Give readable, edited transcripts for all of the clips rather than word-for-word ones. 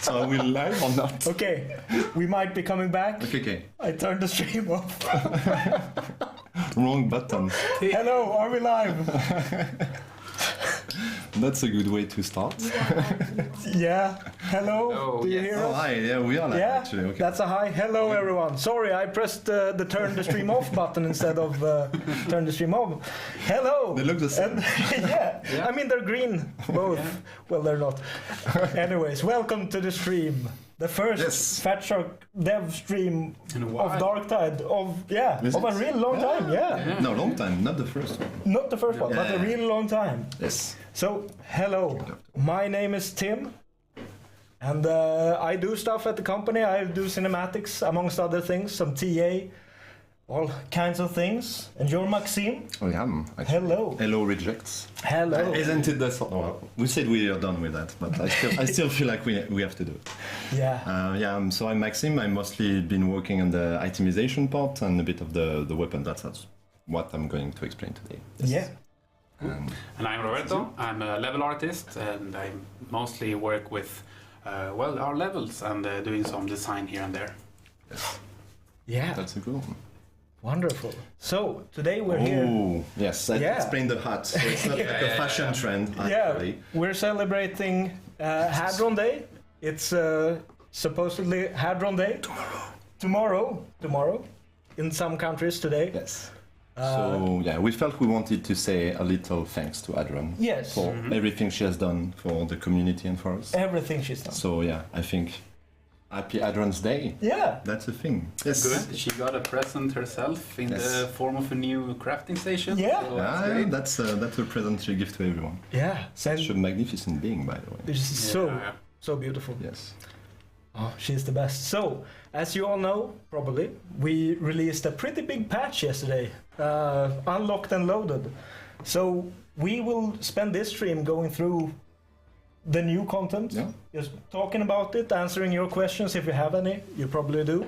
So are we live or not? Okay, we might be coming back. Okay. I turned the stream off. Wrong button. Hello, are we live? That's a good way to start. Yeah. Hello. Oh, Do you yes. hear Oh, us? hi. Yeah, we are live Yeah, actually. Okay. that's a hi. Hello, everyone. Sorry, I pressed the turn the stream off button instead of turn the stream on. Hello. They look the same. And, yeah. Yeah. I mean, they're green, both. Well, they're not. Anyways, welcome to the stream. The first Yes. Fatshark dev stream In a of while. Darktide Is of a it? real long time. Yeah. No, long time, not the first one. Not the first one, but a Yeah. real long time. Yes. So, hello. My name is Tim, and I do stuff at the company. I do cinematics, amongst other things, some TA, all kinds of things. And you're Maxime. Oh, yeah. Hello. Hello rejects. Hello. Isn't it the sort? Well, we said we are done with that, but I still feel like we have to do it. Yeah. So I'm Maxime. I've mostly been working on the itemization part and a bit of the weapon. That's what I'm going to explain today. Yes. Yeah. And I'm Roberto. I'm a level artist, and I mostly work with our levels and doing some design here and there. Yes. Yeah. That's a good one. Wonderful. So, today we're here. Oh, yes. I Yeah. explained the hat. So it's not like a fashion trend, actually. Yeah, we're celebrating Hadron Day. It's supposedly Hadron Day. Tomorrow. In some countries today. Yes. So yeah, we felt we wanted to say a little thanks to Adron Yes. for everything she has done for the community and for us. Everything she's done. So yeah, I think happy Adron's Day. Yeah. That's a thing. Yes. Good. She got a present herself in Yes. the form of a new crafting station. Yeah. So Yeah, great. that's a present she gives to everyone. Yeah. Such a magnificent being, by the way. Which is Yeah. so beautiful. Yes. Oh, she's the best. So, as you all know, probably, we released a pretty big patch yesterday, unlocked and loaded. So, we will spend this stream going through the new content, Yeah. just talking about it, answering your questions if you have any. You probably do.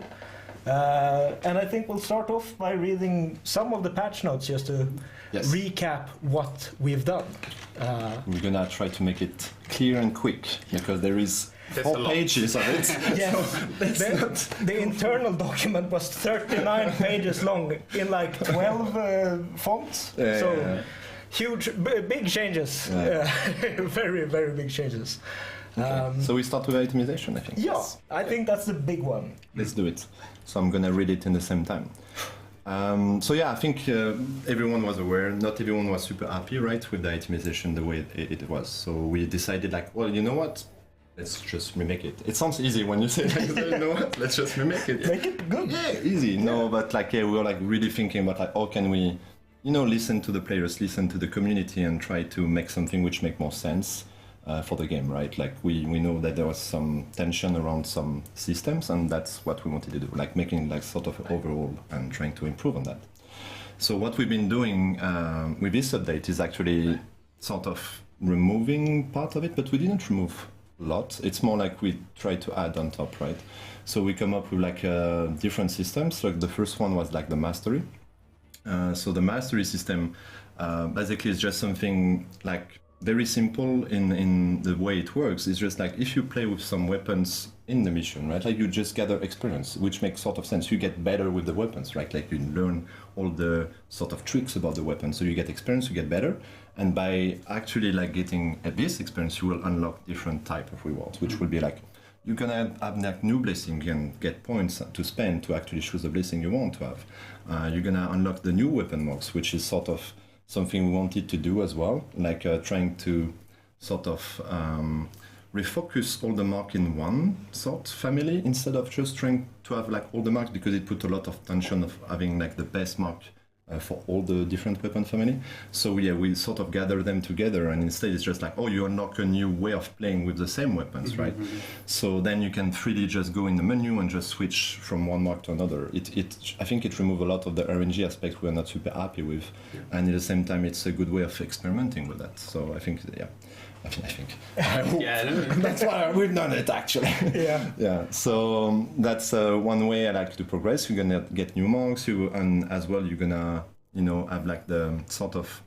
And I think we'll start off by reading some of the patch notes just to Yes. recap what we've done. We're gonna try to make it clear and quick because there is There's 4 a lot. pages of it. Yes, the internal document was 39 pages long in like 12 fonts. Yeah, So yeah, yeah. huge, big changes. Yeah. Very, very big changes. So we start with itemization, I think. Yeah, Yes. I think that's the big one. Let's do it. So I'm gonna read it in the same time. So yeah, I think everyone was aware. Not everyone was super happy, right, with the itemization the way it was. So we decided, like, well, you know what? Let's just remake it. It sounds easy when you say, like, you know what? Let's just remake it. Make it good. Yeah, easy. No, but like, yeah, we were like really thinking about like, how can we, listen to the players, listen to the community, and try to make something which make more sense for the game, right? Like we know that there was some tension around some systems, and that's what we wanted to do, like making like sort of overall and trying to improve on that. So what we've been doing with this update is actually sort of removing part of it, but we didn't remove a lot. It's more like we try to add on top, right? So we come up with like different systems. Like the first one was like the mastery. So the mastery system basically is just something like very simple in the way it works. It's just like if you play with some weapons in the mission, right? Like you just gather experience, which makes sort of sense. You get better with the weapons, right? Like you learn all the sort of tricks about the weapon. So you get experience, you get better. And by actually like getting this experience, you will unlock different type of rewards, which will be like, you're gonna have like new blessing and get points to spend to actually choose the blessing you want to have. You're gonna unlock the new weapon marks, which is sort of something we wanted to do as well, like trying to sort of refocus all the mark in one sort family instead of just trying to have like all the marks, because it put a lot of tension of having like the best mark for all the different weapon family. So yeah, we sort of gather them together, and instead it's just like, oh, you unlock a new way of playing with the same weapons, right? So then you can freely just go in the menu and just switch from one mark to another. I think it removes a lot of the RNG aspect we're not super happy with, and at the same time it's a good way of experimenting with that. So I think, yeah, I think. Yeah, That's why we've done it actually. Yeah. Yeah, so that's one way I like to progress. You're gonna get new marks, and as well you're gonna, have like the sort of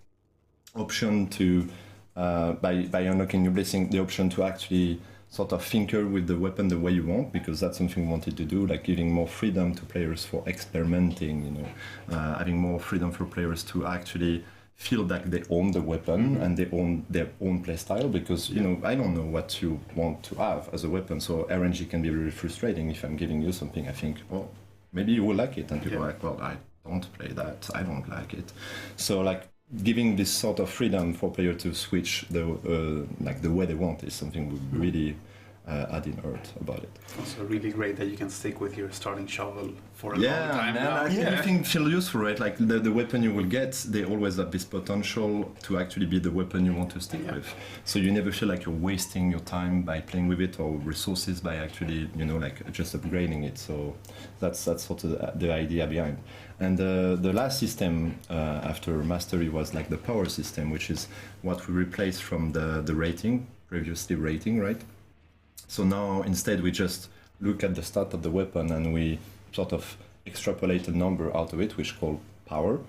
option to by unlocking new blessing, the option to actually sort of tinker with the weapon the way you want, because that's something we wanted to do, like giving more freedom to players for experimenting, having more freedom for players to actually feel like they own the weapon and they own their own playstyle, because I don't know what you want to have as a weapon, so RNG can be really frustrating. If I'm giving you something, I think, oh, maybe you will like it, and people are like, well, I don't play that, I don't like it. So like giving this sort of freedom for players to switch the way they want is something we really add in Earth about it. Also really great that you can stick with your starting shovel for a long time now. Everything feels useful, right? Like the weapon you will get, they always have this potential to actually be the weapon you want to stick with. So you never feel like you're wasting your time by playing with it, or resources by actually, like just upgrading it. So that's sort of the idea behind. And the last system after Mastery was like the power system, which is what we replaced from the rating, previously rating, right? So now instead we just look at the start of the weapon and we sort of extrapolate a number out of it, which is called power.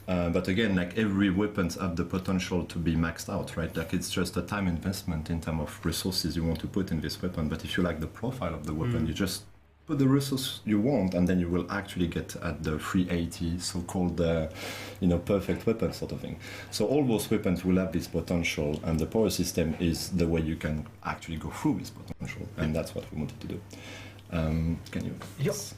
But again, like every weapon have the potential to be maxed out, right? Like it's just a time investment in terms of resources you want to put in this weapon. But if you like the profile of the weapon, you just put the resource you want, and then you will actually get at the 380 so-called perfect weapon sort of thing. So all those weapons will have this potential, and the power system is the way you can actually go through this potential, and that's what we wanted to do. Can you? Yes.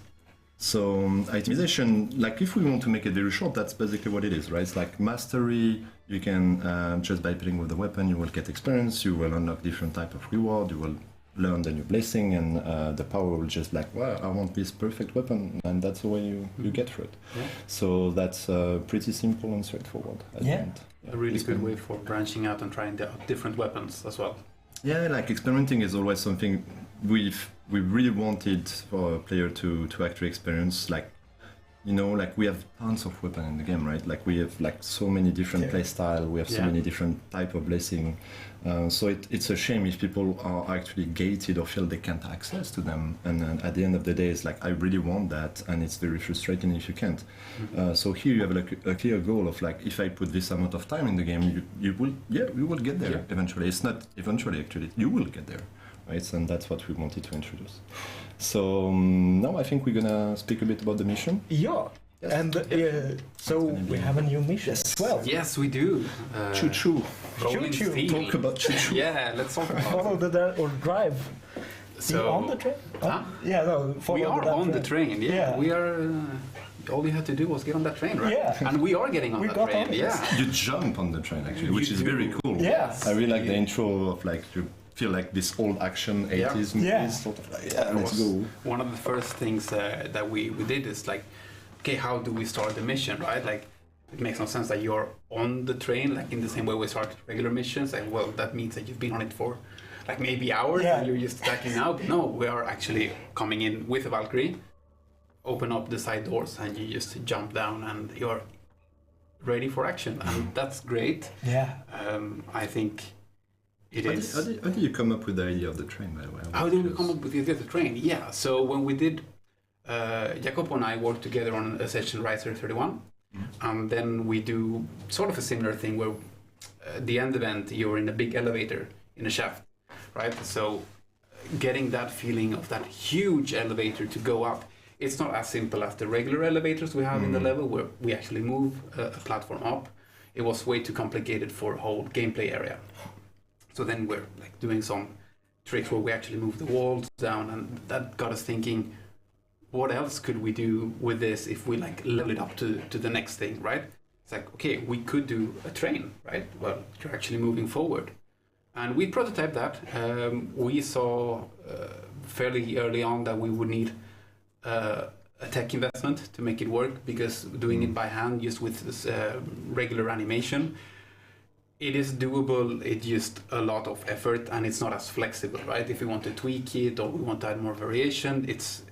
So itemization, like if we want to make it very short, that's basically what it is, right? It's like Mastery. You can just by playing with the weapon, you will get experience, you will unlock different type of reward, you will learn the new blessing, and the power will just like, well, I want this perfect weapon, and that's the way you get through it. Yeah. So that's pretty simple and straightforward. A really good way for branching out and trying different weapons as well. Yeah, like experimenting is always something we really wanted for a player to actually experience. Like, like we have tons of weapons in the game, right? Like we have like so many different play style, we have so many different type of blessing. So it's a shame if people are actually gated or feel they can't access to them. And then at the end of the day, it's like, I really want that, and it's very frustrating if you can't. So here you have like a clear goal of like, if I put this amount of time in the game, you will get there eventually. It's not eventually, actually, you will get there, right? And that's what we wanted to introduce. So now I think we're gonna speak a bit about the mission. Yeah. Yes. And so we have a new mission as well. Yes, we do. Choo-choo. Choo-choo. Talk about choo-choo. Yeah, let's talk about Follow or drive. So, you on the train? Yeah, no. We are on the train. Yeah, we are. All you had to do was get on that train, right? Yeah. And we are getting on that train. You jump on the train actually, which is very cool. Yes. I really like the intro of like you feel like this old action 80s movies sort of like, let's go. One of the first things that we did is like, okay, how do we start the mission, right? Like, it makes no sense that you're on the train, like in the same way we start regular missions. Like, well, that means that you've been on it for like maybe hours and you're just attacking now. But no, we are actually coming in with a Valkyrie, open up the side doors, and you just jump down and you're ready for action. And that's great. Yeah. I think it is. How did you come up with the idea of the train, by the way? How did we come up with the idea of the train? Yeah, so when we did, Jacopo and I worked together on a session Riser 31, and then we do sort of a similar thing where the end event, you're in a big elevator in a shaft, right? So getting that feeling of that huge elevator to go up, it's not as simple as the regular elevators we have in the level where we actually move a platform up. It was way too complicated for a whole gameplay area. So then we're like doing some tricks where we actually move the walls down, and that got us thinking, what else could we do with this if we like level it up to the next thing, right? It's like, okay, we could do a train, right? Well, you're actually moving forward. And we prototyped that. We saw fairly early on that we would need a tech investment to make it work, because doing it by hand just with this regular animation, it is doable, it's just a lot of effort, and it's not as flexible, right? If we want to tweak it or we want to add more variation, it's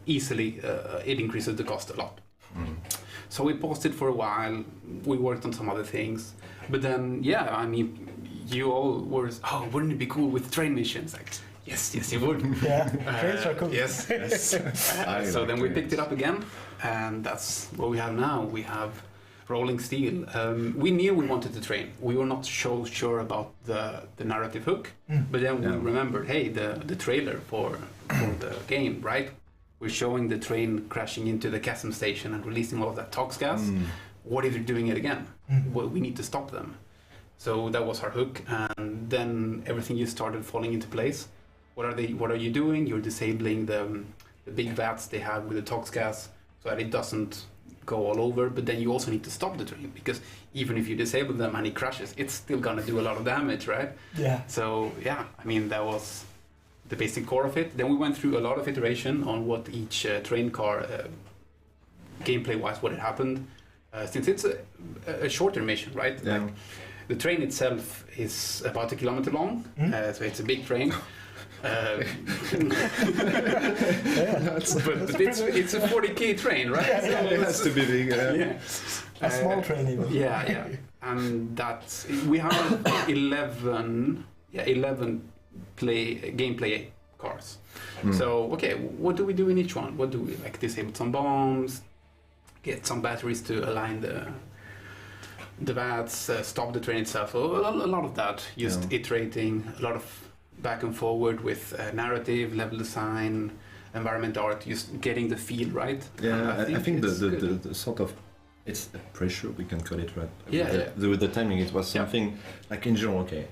easily, it increases the cost a lot. So we paused it for a while, we worked on some other things, but then, yeah, I mean, you all were, oh, wouldn't it be cool with train missions? Like, yes, it would. Yeah, trains are cool. Yes. So then we picked it up again, and that's what we have now. We have rolling steel. We knew we wanted to train. We were not so sure about the narrative hook, but then we remembered, hey, the trailer for the game, right? We're showing the train crashing into the chasm station and releasing all of that tox gas. What if they're doing it again? Well, we need to stop them. So that was our hook, and then everything just started falling into place. What are you doing? You're disabling the big vats they have with the tox gas so that it doesn't go all over, but then you also need to stop the train, because even if you disable them and it crashes, it's still gonna do a lot of damage, right? Yeah. So yeah, I mean, that was the basic core of it. Then we went through a lot of iteration on what each train car, gameplay-wise, what had happened. Since it's a shorter mission, right? Yeah. Like, the train itself is about 1 kilometer long, so it's a big train. But it's a 40k train, right? It has to be big. Yeah. A small train even. Yeah. And we have 11 gameplay cars. So okay, what do we do in each one? What do we like? Disable some bombs, get some batteries to align the vats, stop the train itself. A lot of that. Just iterating, a lot of back and forward with narrative, level design, environment art, just getting the feel right. Yeah, I think the sort of, it's a pressure, we can call it, right? Yeah. With the timing, it was something like in general, okay,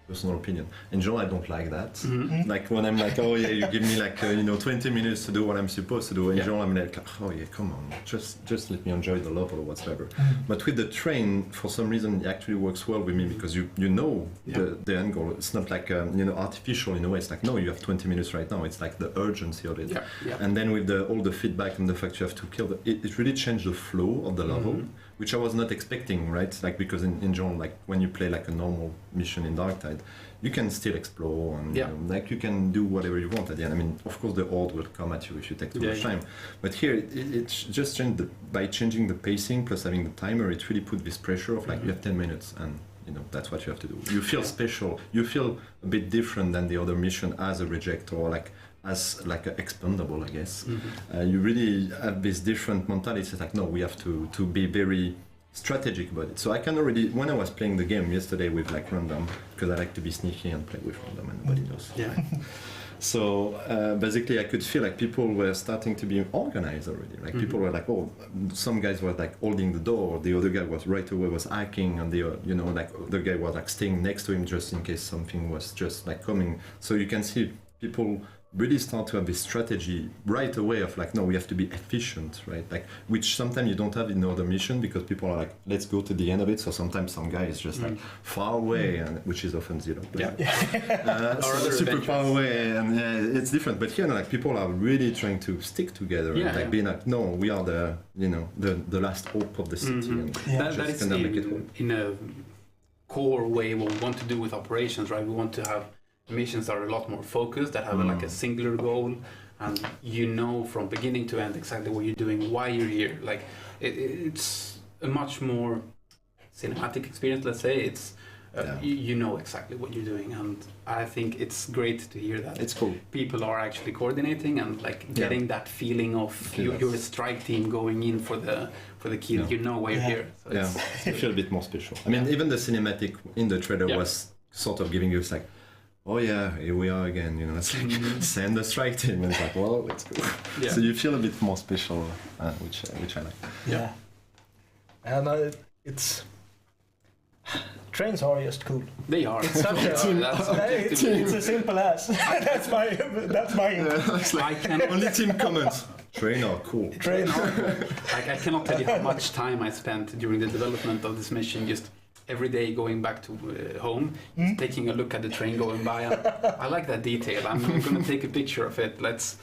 personal opinion. In general, I don't like that. Like when I'm like, oh yeah, you give me like 20 minutes to do what I'm supposed to do. In general, I'm like, oh yeah, come on, just let me enjoy the level or whatever. But with the train, for some reason, it actually works well with me, because you know the end goal. It's not like artificial in a way. It's like, no, you have 20 minutes right now. It's like the urgency of it. Yeah. And then with all the feedback and the fact you have to kill, it really changed the flow of the level, which I was not expecting, right? Like, because in general, like when you play like a normal mission in Darktide, you can still explore and like you can do whatever you want at the end. I mean, of course, the horde will come at you if you take too much time. But here, it's just changed by changing the pacing plus having the timer. It really put this pressure of like you have 10 minutes and that's what you have to do. You feel special. You feel a bit different than the other mission as a reject or like as like an expendable, I guess. You really have this different mentality. It's like, no, we have to be very strategic about it. So I can already, when I was playing the game yesterday with like random, because I like to be sneaky and play with random and nobody knows. Yeah. So basically I could feel like people were starting to be organized already. Like people were like, oh, some guys were like holding the door, the other guy was right away was hacking, and like the guy was like staying next to him just in case something was just like coming. So you can see people really start to have this strategy right away of like, no, we have to be efficient, right? Like, which sometimes you don't have in other mission, because people are like, let's go to the end of it. So sometimes some guy is just like far away, and which is often zero. So super far away, and it's different. But here, like, people are really trying to stick together and like being like, no, we are the the last hope of the city. And that is in a core way what we want to do with operations, right? We want to have missions that are a lot more focused, that have like a singular goal, and from beginning to end exactly what you're doing, why you're here. Like it's a much more cinematic experience, let's say. It's you know exactly what you're doing, and I think it's great to hear that. It's cool. People are actually coordinating and like getting that feeling of you're a strike team going in for the kill. You know why you're here. So you feel a bit more special. I mean, even the cinematic in the trailer was sort of giving you like, oh yeah, here we are again, it's like, send the strike team, and it's like, well, let's go. So you feel a bit more special, which I like. Yeah. And it's... Trains are just cool. They are. It's such it's a simple as. that's my like, only team comments. Train are cool. Train are cool. I cannot tell you how much time I spent during the development of this mission, just every day going back to home, taking a look at the train going by. I like that detail. I'm going to take a picture of it. Let's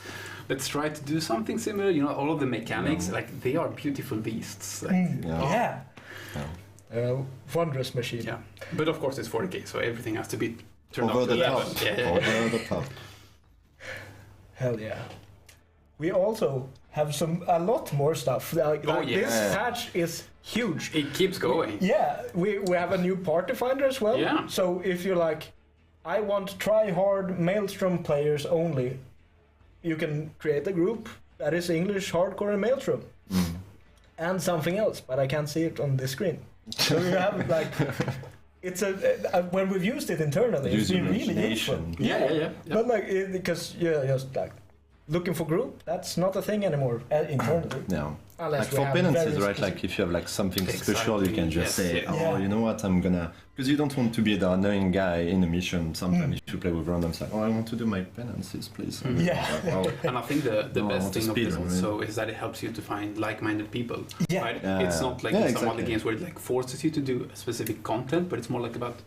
try to do something similar. All of the mechanics, like they are beautiful beasts. Like, wondrous machine. Yeah, but of course it's 4K, so everything has to be turned over up to the 11. top. Over the top. Hell yeah. We also have a lot more stuff. This patch is huge. It keeps going. We have a new party finder as well. Yeah. So if you're like, I want try-hard Maelstrom players only, you can create a group that is English, hardcore, and Maelstrom. and something else, but I can't see it on the screen. So you have like, it's when we've used it internally, it's Use been really useful. imagination. Yeah. But like, because you're just like looking for group, that's not a thing anymore internally. No. Unless Like we for have penances, very right? specific- Like if you have like something Exactly, special, you can just yes, say, yes. "Oh, Yeah. you know what? I'm gonna," because you don't want to be the annoying guy in a mission. Sometimes if you play with randoms, like, "Oh, I want to do my penances, please." Mhm. Yeah. Oh, And I think the No, I best want to thing of speed this run, also is that it helps you to find like-minded people. Yeah. Right? Yeah. It's not like Yeah, in some other exactly. games where it like forces you to do a specific content, but it's more like about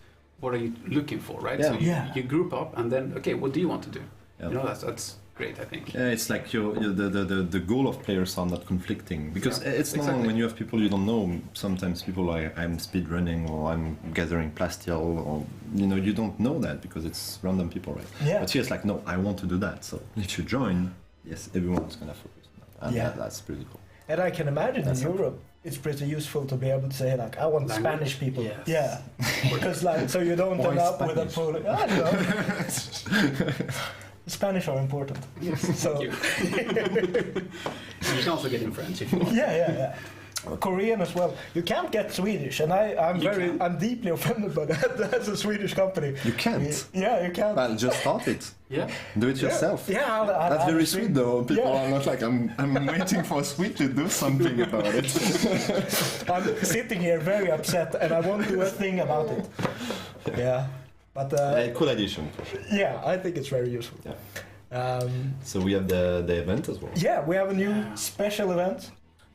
what are you looking for, right? Yeah. So you, Yeah. you group up and then okay, what do you want to do? Yeah. You know, that's great, I think. Yeah, it's like the goal of players are not conflicting because Yeah, it's normal exactly. when you have people you don't know. Sometimes people are I'm speed running or I'm gathering plasteel or you don't know that because it's random people, right? Yeah. But here it's like no, I want to do that. So if you join, yes, everyone's gonna focus on that, and Yeah. that's pretty cool. And I can imagine That's in something. Europe, it's pretty useful to be able to say like, I want Language? Spanish people. Yes. Yeah, because like, so you don't Why end up with a Spanish? Polish. I don't know. Spanish are important. So Thank you. You can also get in French if you want. yeah. Korean as well. You can't get Swedish, and I'm You can. I'm deeply offended by that as a Swedish company. You can't. Yeah, you can't. Well, just start it. Yeah. Do it yourself. Yeah, That's I'll very stream. sweet though. People Yeah. are not like I'm waiting for Sweet to do something about it. I'm sitting here very upset, and I won't do a thing about it. Yeah, but Cool addition. yeah, I think it's very useful. Yeah. Um, So we have the event as well. yeah, we have a new special event.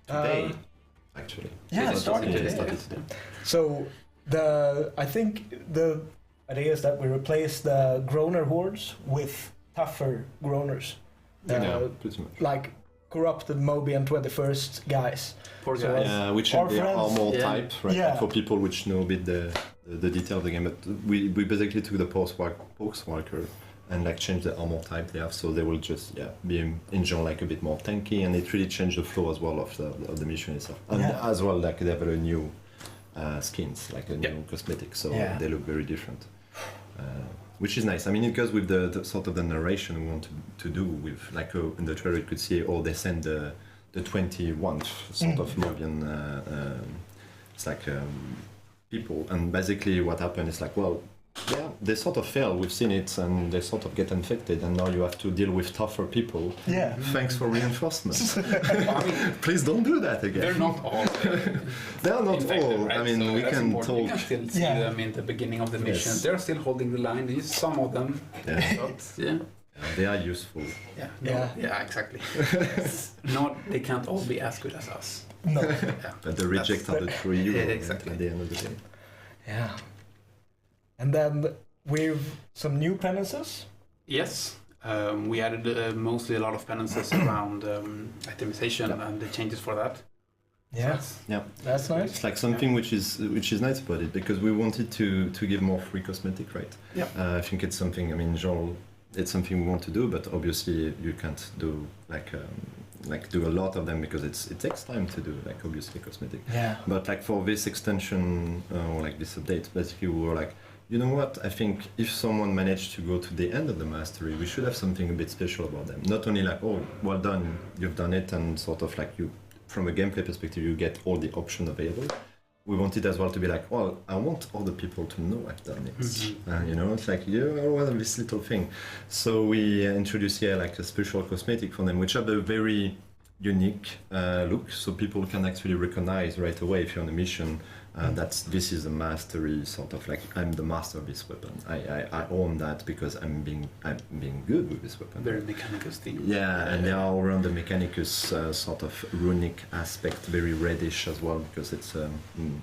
Today, actually. yeah, Today, it started today. it today. started today. So I think the idea is that we replace the Groner hordes with tougher Groners. Yeah, pretty much. Like corrupted Moby and 21st guys. Poor So, guys. Yeah, which Our are the friends- armor Yeah. type, right? Yeah. For people which know a bit the detail of the game, but we basically took the Postwalker and like changed the armor type they have, so they will just be in general like a bit more tanky, and it really changed the flow as well of the mission itself, and Yeah. as well like they have a new skins, like a new cosmetic, so Yeah. they look very different. Which is nice. I mean, it goes with the sort of the narration we want to do with, like in the trailer you could see, they send the 21th sort of Mobian, it's like people, and basically what happened is like, well, yeah, they sort of fail, we've seen it, and they sort of get infected, and now you have to deal with tougher people. Yeah. Thanks for reinforcements. I mean, Please don't do that again. they're not all They are not infected, all. right? I mean, So we that's can important. You talk. can still see Yeah. them in the beginning of the mission. Yes. They're still holding the line. There's some of them, Yeah. but yeah. They are useful. Yeah, Yeah. exactly. Not, they can't all be as good as us. No. Yeah. But the reject are the true hero Yeah, exactly. at the end of the day. Yeah. And then we've some new penances. Yes, we added mostly a lot of penances around itemization Yeah. and the changes for that. Yeah. Yeah. That's nice. It's like something which is nice about it, because we wanted to give more free cosmetic, right? Yeah. I think it's something. I mean, genre, it's something we want to do, but obviously you can't do like do a lot of them because it takes time to do, like obviously cosmetic. Yeah. But like for this extension or like this update, basically we were like, you know what? I think if someone managed to go to the end of the mastery, we should have something a bit special about them. Not only like, oh, well done, you've done it, and sort of like you, from a gameplay perspective, you get all the options available. We wanted as well to be like, well, I want other people to know I've done it. Mhm. You know, it's like, you want this little thing. So we introduced here like a special cosmetic for them, which have a very unique look, so people can actually recognize right away if you're on a mission this is a mastery, sort of like I'm the master of this weapon. I own that because I'm being good with this weapon. Very Mechanicus theme. Yeah, and they are around the Mechanicus sort of runic aspect, very reddish as well, because it's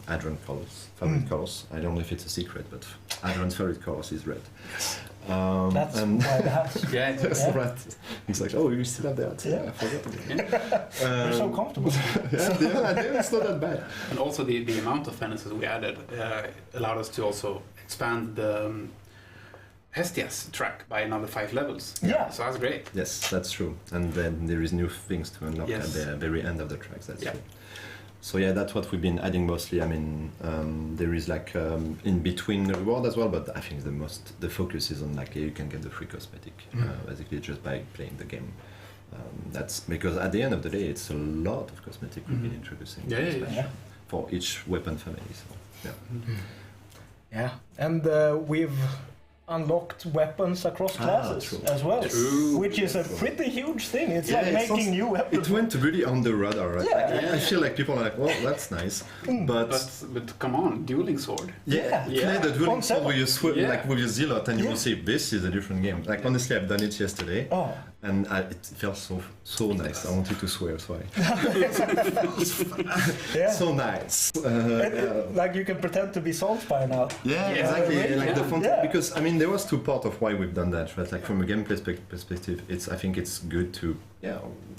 Adron colors, favorite colors. I don't know if it's a secret, but Adron's favorite colors is red. That's and why the hats. Yeah, yes, Yeah. right. He's like, oh, you still have that? Yeah. I forgot again. They're so comfortable. yeah, it's not that bad. and also the amount of penances we added allowed us to also expand the Hestias track by another 5 levels. Yeah. So that's great. Yes, that's true. And then there is new things to unlock Yes. at the very end of the tracks. That's Yeah. true. So yeah, that's what we've been adding mostly. I mean, there is like in between the reward as well, but I think the focus is on like you can get the free cosmetic basically just by playing the game. That's because at the end of the day, it's a lot of cosmetic we've been introducing. Yeah. For each weapon family. So, yeah. Yeah, and we've unlocked weapons across classes true. as well, True. which is a pretty huge thing. It's Yeah, like it's making new weapons. It went really on the radar, right? Yeah. Like, I feel like people are like, well, that's nice, but But come on, dueling sword. Yeah. play the dueling On sword with your Yeah. like with your zealot, and you Yeah. will see this is a different game. Like honestly, I've done it yesterday, Oh, and it felt so nice. I wanted to swear, so yeah. so nice. Like you can pretend to be Saltspire now. Yeah, Yeah, exactly. really, Like the font, yeah. because I mean, there was two parts of why we've done that, right? Like from a gameplay perspective, I think it's good to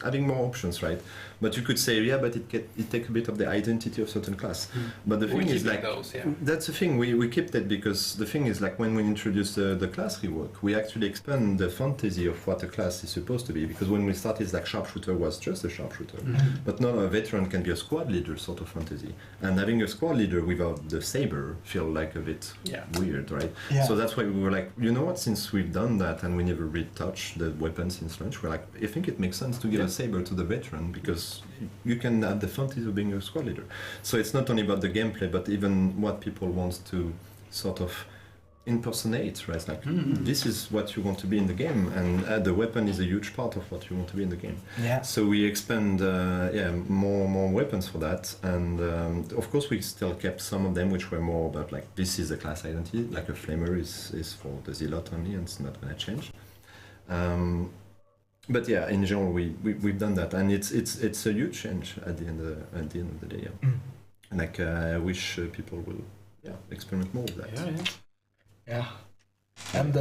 having more options, right? But you could say, but it takes a bit of the identity of certain class. But the We thing is, keep like, those, yeah. that's the thing. We keep that because the thing is, like, when we introduce the class rework, we actually expand the fantasy of what a class is supposed to be. Because when we started, like, sharpshooter was just a sharpshooter, but now a veteran can be a squad leader sort of fantasy. And having a squad leader without the saber feel like a bit weird, right? Yeah. So that's why we were like, you know what? Since we've done that and we never retouched the weapons since launch, we're like, I think it makes sense to give a saber to the veteran because you can have the fantasy of being a squad leader. So it's not only about the gameplay, but even what people want to sort of impersonate, right? It's like, this is what you want to be in the game, and the weapon is a huge part of what you want to be in the game. Yeah. So we expand, more weapons for that, and of course we still kept some of them which were more about like this is the class identity. Like a flamer is for the zealot only, and it's not going to change. But yeah, in general, we've done that, and it's a huge change at the end of the day. Yeah. Like I wish people will experiment more with that. Yeah. And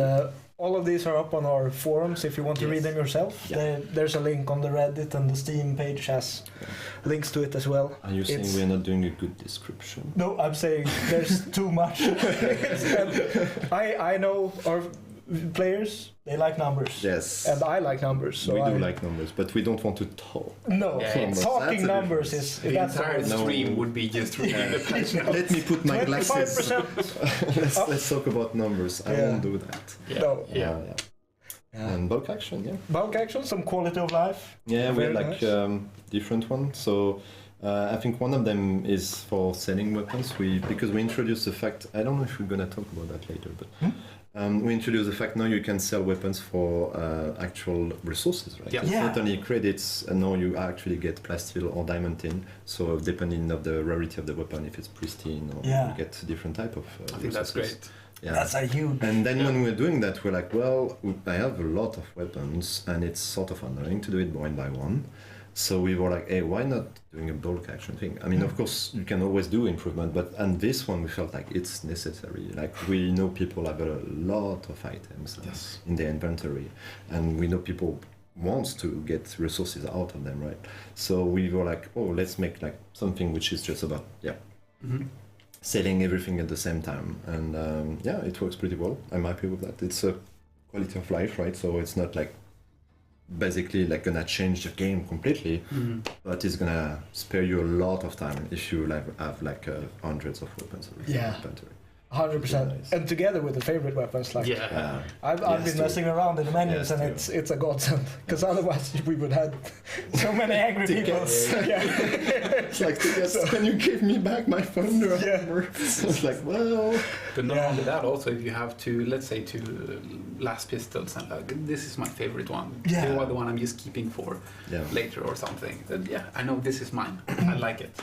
all of these are up on our forums if you want to read them yourself. Yeah. There's a link on the Reddit, and the Steam page has links to it as well. Are you saying we're not doing a good description? No, I'm saying there's too much. And I know our players, they like numbers. Yes. And I like numbers. So we do like numbers, but we don't want to talk. No, Yeah, talking that's a numbers difference. is... The entire No. stream would be just reading the patch notes. Let me put my glasses. 25%. Let's talk about numbers. I Yeah. won't do that. No. Yeah. And bulk action, Bulk action, some quality of life. Yeah, we Very like nice. different ones. So I think one of them is for selling weapons. Because we introduced the fact. I don't know if we're gonna talk about that later, but we introduced the fact now you can sell weapons for actual resources, right? Yeah. It's Yeah. not only credits, and now you actually get plasteel or diamond tin. So depending of the rarity of the weapon, if it's pristine, or you get different type of. I think that's resources. great. Yeah. That's a huge... And then when we're doing that, we're like, well, I have a lot of weapons, and it's sort of annoying to do it one by one. So we were like, hey, why not doing a bulk action thing? I mean, of course, you can always do improvement, but and this one we felt like it's necessary. Like we know people have a lot of items in their inventory, and we know people wants to get resources out of them, right? So we were like, oh, let's make like something which is just about selling everything at the same time, and it works pretty well. I'm happy with that. It's a quality of life, right? So it's not like basically like gonna change the game completely, but it's gonna spare you a lot of time if you have like hundreds of weapons in your inventory. 100%. Nice. And together with the favorite weapons, like I've Yes, been too. messing around in the menus, Yes, and too. it's a godsend, because otherwise we would have so many angry people. It's like, can you give me back my thunder hammer? It's like, well, But not only that, also if you have to, let's say, two last pistols, and like, this is my favorite one. Yeah. The one I'm just keeping for later or something. Then, I know this is mine. I like it.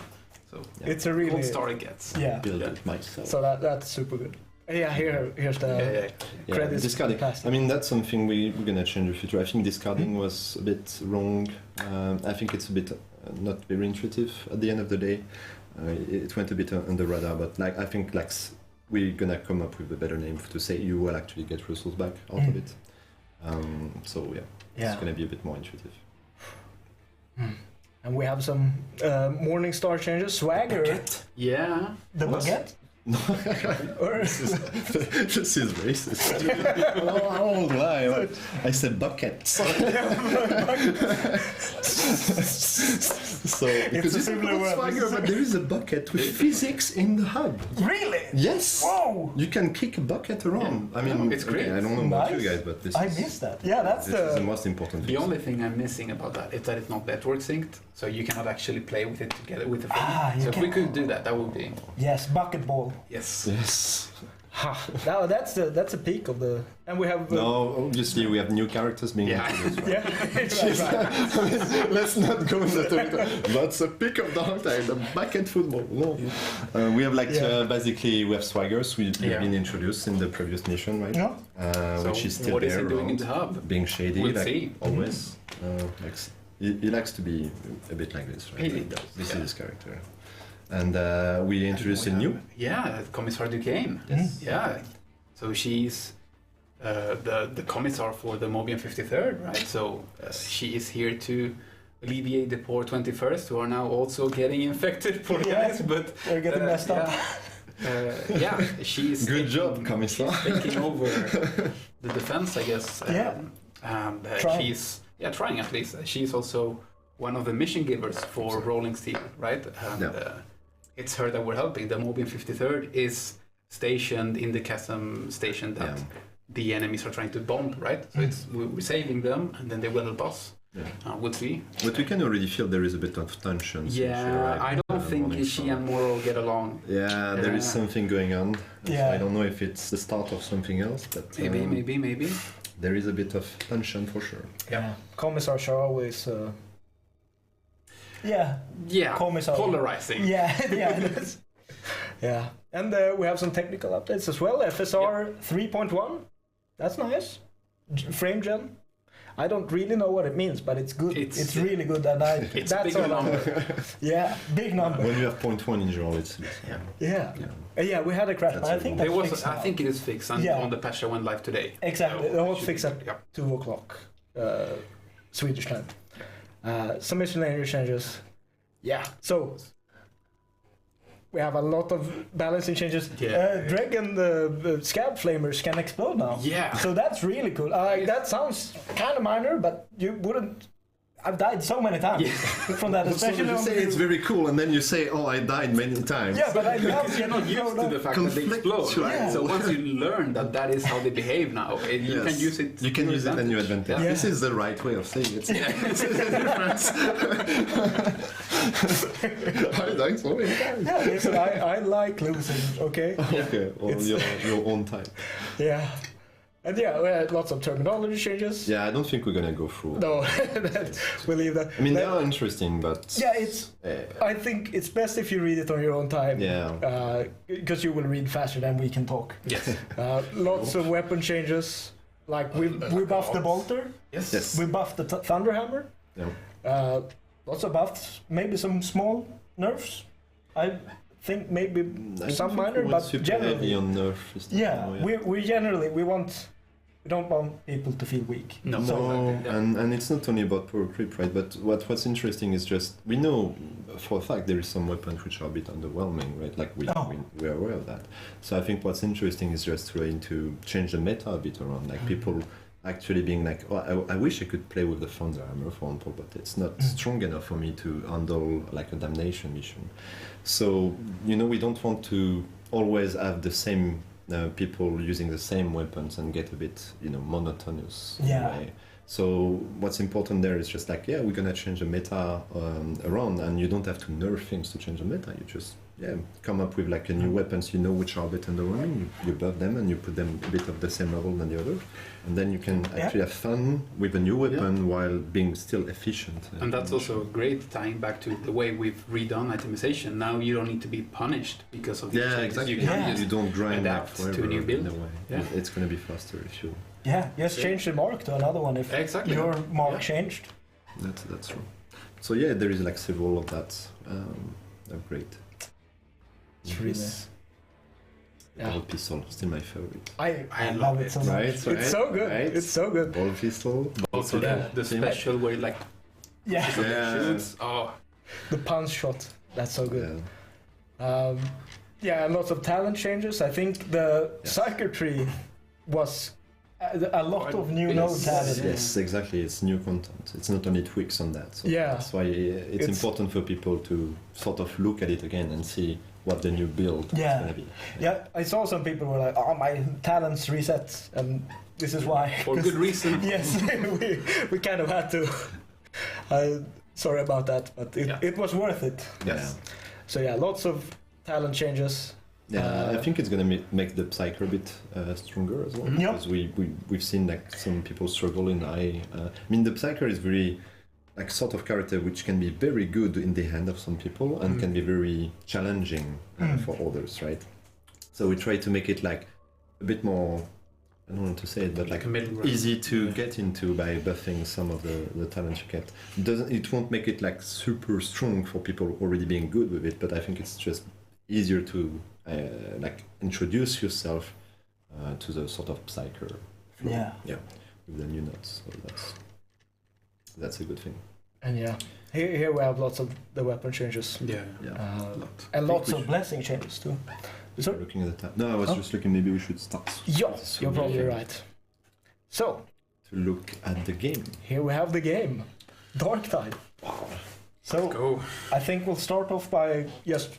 So It's a really... gold star it gets. build it myself. So that's super good. Here's the credits. Discarding. I mean, that's something we're gonna change in the future. I think discarding was a bit wrong. I think it's a bit not very intuitive at the end of the day. It went a bit on the radar, but like I think like we're gonna come up with a better name to say you will actually get resources back out of it. So it's gonna be a bit more intuitive. And we have some Morningstar changes. Swagger. Yeah. The baguette? No, this is racist. I won't lie. I said bucket. So because a it's similar word. Swagger, but there is a bucket with physics in the hub. Really? Yes. Whoa! You can kick a bucket around. I mean, it's great. I don't know about Nice. you guys, but this I is, missed that. Yeah, that's this is the most important The thing. only thing I'm missing about that is that it's not network synced, so you cannot actually play with it together with the phone. you So if we can- could do that, that would be Yes, bucket ball. yes. Yes. Ha! Now that's a peak of the, and we have No, obviously we have new characters being Yeah. introduced. Right? yeah. right. Let's not go into the That's a pick of Darktide, the back-end football. No. We have basically we have swaggers we've been introduced in the previous mission, right? No. So Which is still what is there he doing in around, the hub? being shady, We'll like see. always. He likes to be a bit like this, right? He does, This yeah. is his character. And we introduced a new. Yeah, Commissar Duquesne. Yes. Yeah. So she's the commissar for the Mobian 53rd, right? So she is here to alleviate the poor 21st who are now also getting infected, poor Yeah. guys. But They're getting messed up. yeah, she's Good job, Commissar. She's taking over the defense, I guess. Yeah. And Trying. she's trying at least. She's also one of the mission givers for Rolling Steel, right? And it's her that we're helping. The Mobian 53rd is stationed in the chasm station that the enemies are trying to bomb, right? So it's we're saving them, and then they will help us. Yeah. We'll see. But we can already feel there is a bit of tension. since Yeah, she arrived, I don't think morning, she so- and Moro get along. Yeah, there is something going on. Yeah. So I don't know if it's the start of something else, but Maybe. there is a bit of tension for sure. Yeah. Commissars are always. Yeah. Yeah, Commissar. polarizing. Yeah. Yeah. it is. Yeah. And we have some technical updates as well. FSR 3.1. That's nice. Frame gen. I don't really know what it means, but it's good. It's really good, and It's that's a bigger all. number. Yeah, big number. When you have 0.1 in general, it's Yeah. Yeah, we had a crash, That's but I a think long- that's There was, fixed I now. think it is fixed, and Yeah. on the patch that went live today. Exactly. The whole Should fix be- at yeah. 2 o'clock Swedish time. Some miscellaneous changes. Yeah. So we have a lot of balancing changes. Yeah. Dreg and the scab flamers can explode now. Yeah. So that's really cool. That sounds kind of minor, but you wouldn't. I've died so many times from that, So especially you on say the- it's very cool, and then you say, "Oh, I died many times." Yeah, but I love Because you're not used to the fact that they explode, right? Yeah. So once you learn that that is how they behave now, you can use it. You can to use it in your advantage. Yeah. This is the right way of saying it. It's the difference. I died so many times. Yeah, listen, I like losing. Okay. Okay, well, your own time. Yeah. And yeah, we had lots of terminology changes. Yeah, I don't think we're gonna go through. No, we'll leave that. I mean, they are interesting, but Yeah, it's. I think it's best if you read it on your own time. Yeah. Because you will read faster than we can talk. Yes. Lots of weapon changes. Like we buffed the bolter. Yes. We buffed the thunderhammer. Yeah. Lots of buffs. Maybe some small nerfs. I think maybe I some think minor, we but want super generally. heavy on nerf. Yeah, we generally we don't want people to feel weak. No. No, Yeah. and it's not only about power creep, right? But what's interesting is just we know for a fact there is some weapons which are a bit underwhelming, right? Like we are aware of that. So I think what's interesting is just trying to change the meta a bit around, like people actually being like, oh, I wish I could play with the Thunderhammer, for example, but it's not strong enough for me to handle like a damnation mission. So we don't want to always have the same people using the same weapons and get a bit monotonous in a way. So what's important there is just like, we're gonna change the meta around, and you don't have to nerf things to change the meta. You just come up with like a new weapons which are a bit underwhelming. You buff them and you put them a bit of the same level than the others, and then you can actually have fun with a new weapon while being still efficient. And that's also great, tying back to the way we've redone itemization. Now you don't need to be punished because of the changes. Exactly. You can You just don't grind like adapt to a forever new build. in a way. Yeah. It's gonna be faster if you. Yeah, just change the mark to another one if your mark changed. That's true. So there is like several of that upgrade. It's really. Ball pistol, still my favorite. I love it so much. Right, It's so good. right. It's so good. Ball pistol. Also the special where like Yeah. shoots. Oh, The punch shot. That's so good. Yeah. And lots of talent changes. I think the psychiatry was A lot of new Yes. nodes added. Yes, exactly. It's new content. It's not only tweaks on that. So Yeah. that's why it's important for people to sort of look at it again and see what the new build Yeah. is going to be. Yeah, I saw some people were like, "Oh, my talents reset," and this is why. For good reason. Yes, we kind of had to. Sorry about that, but it was worth it. Yes. So yeah, lots of talent changes. Yeah, I think it's going to make the Psyker a bit stronger as well. Yeah. Because we've seen like some people struggle in I mean, the Psyker is very like sort of character which can be very good in the hand of some people and can be very challenging for others, right? So we try to make it like a bit more, I don't want to say it, but like a middle ground. easy to get into by buffing some of the talents you get. It won't make it like super strong for people already being good with it, but I think it's just easier to like introduce yourself to the sort of Psyker flow. Yeah, with the new notes. So that's a good thing. And yeah, here we have lots of the weapon changes. Yeah. Yeah. And lots of blessing changes too. So looking at the time. No, I was just looking. Maybe we should start. Yeah, So you're we probably can- right. So To look at the game. here we have the game, Darktide. Wow. So Go. I think we'll start off by just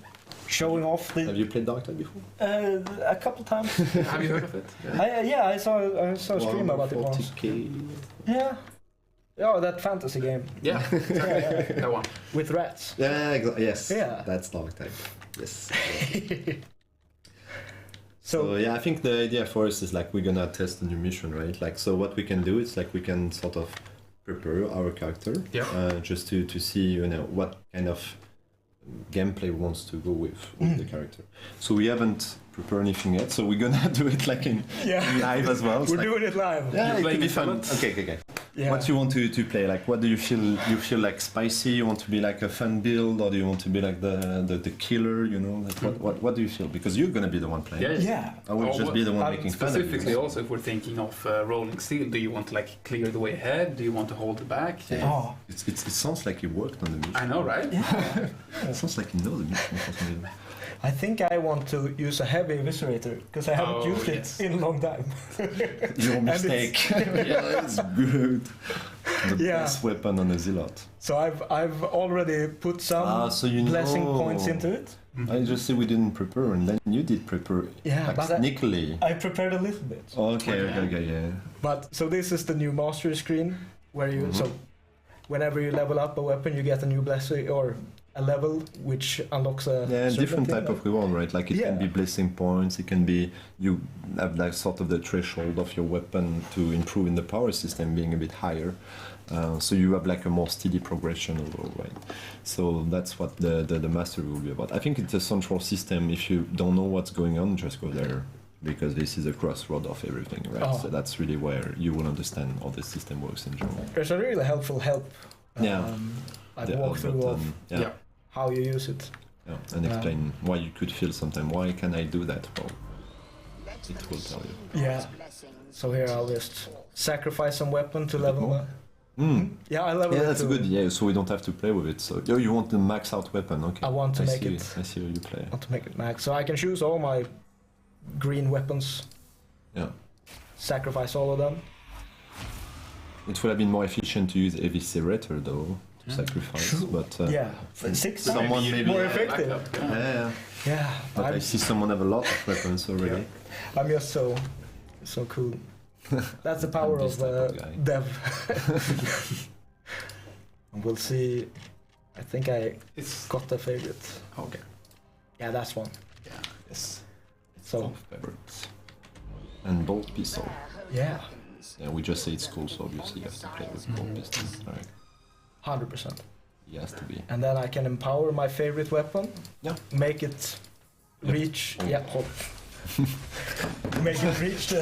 showing off Have the you played Darktide before? a couple times. Have you heard of it? I saw a stream about it once. 40K. Yeah. Oh, that fantasy game Yeah. Yeah, That one. with rats. Yeah, yes. Yeah. That's Darktide. Yes. So So yeah, I think the idea for us is like we're gonna test a new mission, right? Like, so what we can do is like we can sort of prepare our character, Yeah. just to see what kind of gameplay we wants to go with the character. So we haven't prepared anything yet, so we're gonna do it like in live as well. It's we're like- doing it live. Yeah, You're it playing could be it fun. talent? Okay. Yeah. What do you want to play? Like, what do you feel? You feel like spicy? You want to be like a fun build, or do you want to be like the killer? You know, like what do you feel? Because you're gonna be the one playing. Yeah. I will just be the one I'm making fun of you. Specifically, also, if we're thinking of rolling steel, do you want to like clear the way ahead? Do you want to hold it back? Oh, It sounds like you worked on the mission. I know, right? It sounds like you know the mission for some reason. I think I want to use a heavy eviscerator because I haven't Oh, used it yes. in a long time. Your And mistake. Yeah, it's good. The Yeah. best weapon on a Zealot. So I've already put some So you blessing know. points into it. I just say we didn't prepare, and then you did prepare. Yeah, like but sneakily. I prepared a little bit. Okay, yeah. But so this is the new mastery screen where you so whenever you level up a weapon, you get a new blessing or a level which unlocks a Yeah, certain different thing, type of reward, right? Like it can Yeah. be blessing points, it can be you have like sort of the threshold of your weapon to improve in the power system being a bit higher. So you have like a more steady progression overall, right? So that's what the mastery will be about. I think it's a central system. If you don't know what's going on, just go there because this is a crossroad of everything, right? Oh. So that's really where you will understand how the system works in general. There's a really helpful help. Yeah. Like The walkthrough of button, Yeah. how you use it. Yeah, and explain why you could feel sometimes. Why can I do that? Well, it will tell you. Yeah. So here I'll just sacrifice some weapon to level more? up. Mm. Yeah, I level Yeah, it that's to- good. Yeah, so we don't have to play with it. So you want the max out weapon? Okay. I want to make see, it. I see how you play. I want to make it max, so I can choose all my green weapons. Yeah. Sacrifice all of them. It would have been more efficient to use Eviscerator though to sacrifice, True. but Yeah, 6 times someone maybe more effective. Backup, yeah. Yeah, Yeah, but I I'm, see someone have a lot of weapons already. I'm just so cool. That's the power I'm this of type of guy. dev. And we'll see. I think I It's got the favorite. okay. Yeah, that's one. Yeah. Yes. So Of favorites. And bolt pistol. yeah, Yeah, we just say it's cool, so obviously you have to play with bolt pistol. Right. 100%. He has to be. And then I can empower my favorite weapon. Yeah. Make it Yep. reach. Oh. Yeah. Hold. Make it reach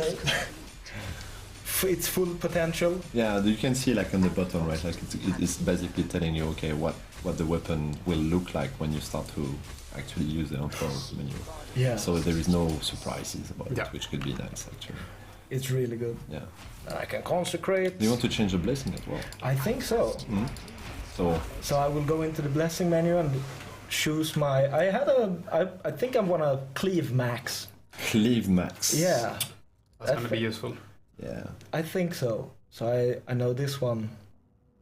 its full potential. Yeah, you can see like on the bottom, right? Like it's basically telling you, okay, what the weapon will look like when you start to actually use the control menu. Yeah. So there is no surprises about Yeah. it, which could be nice actually. It's really good. Yeah. And I can consecrate. Do you want to change the blessing as well? I think so. Mm. So So I will go into the blessing menu and choose my. I think I want to cleave max. cleave max. Yeah. That's gonna be useful. Yeah. I think so. So I know this one.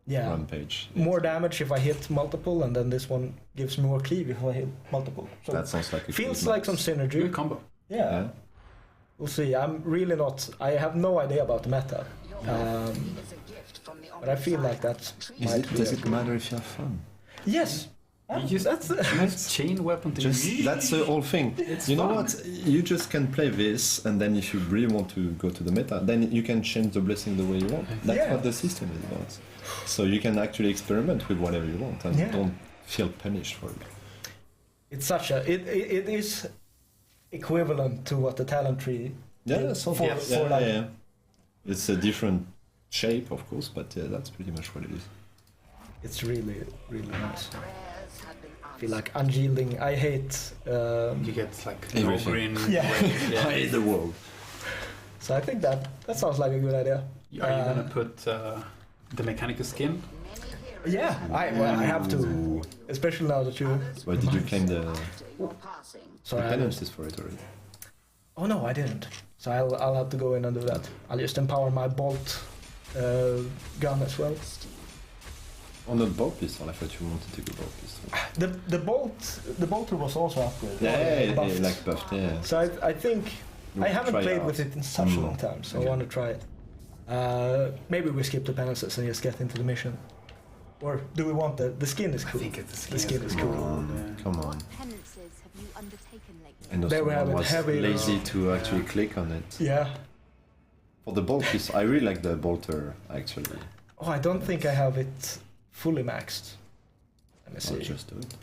Yeah. Rampage. More damage if I hit multiple, and then this one gives more cleave if I hit multiple. So That sounds like a feels good like some mix. synergy. Good combo. Yeah. We'll see. I'm really not. I have no idea about the meta. But I feel like that might be. Does it matter if you have fun? Yes. You just That's chain weapon to That's the whole thing. You know what? You just can play this, and then if you really want to go to the meta, then you can change the blessing the way you want. That's Yeah. what the system is about. So you can actually experiment with whatever you want, and don't feel punished for it. It's such a. It is equivalent to what the talent tree. Yeah, did so for, yes. for like, yeah. It's a different shape, of course, but yeah, that's pretty much what it is. It's really nice. I feel like unyielding. I hate. You get like Everything. green. Yeah. I hate the world. So I think that sounds like a good idea. Are you gonna put the mechanical skin? Yeah, I have to, especially now that you. Why did you claim the Sorry, penalties for it already? Oh no, I didn't. So I'll have to go in and do that. I'll just empower my bolt gun as well. On a bolt pistol, I thought you wanted to go bolt pistol. The bolter was also upgraded. Yeah, buffed. like buffed, yeah. So I think I haven't Try played out. with it in such a long time, so I Okay. want to try it. Maybe we skip the penances and just get into the mission. Or do we want the skin is I cool. think the skin is cool. Come on. penances have you undertaken lately? I know There we have someone it, was heavy. lazy to actually click on it. Yeah. For the bolt pistol, I really like the bolter, actually. Oh, I don't think I have it fully maxed. Let me I'll see. just do it.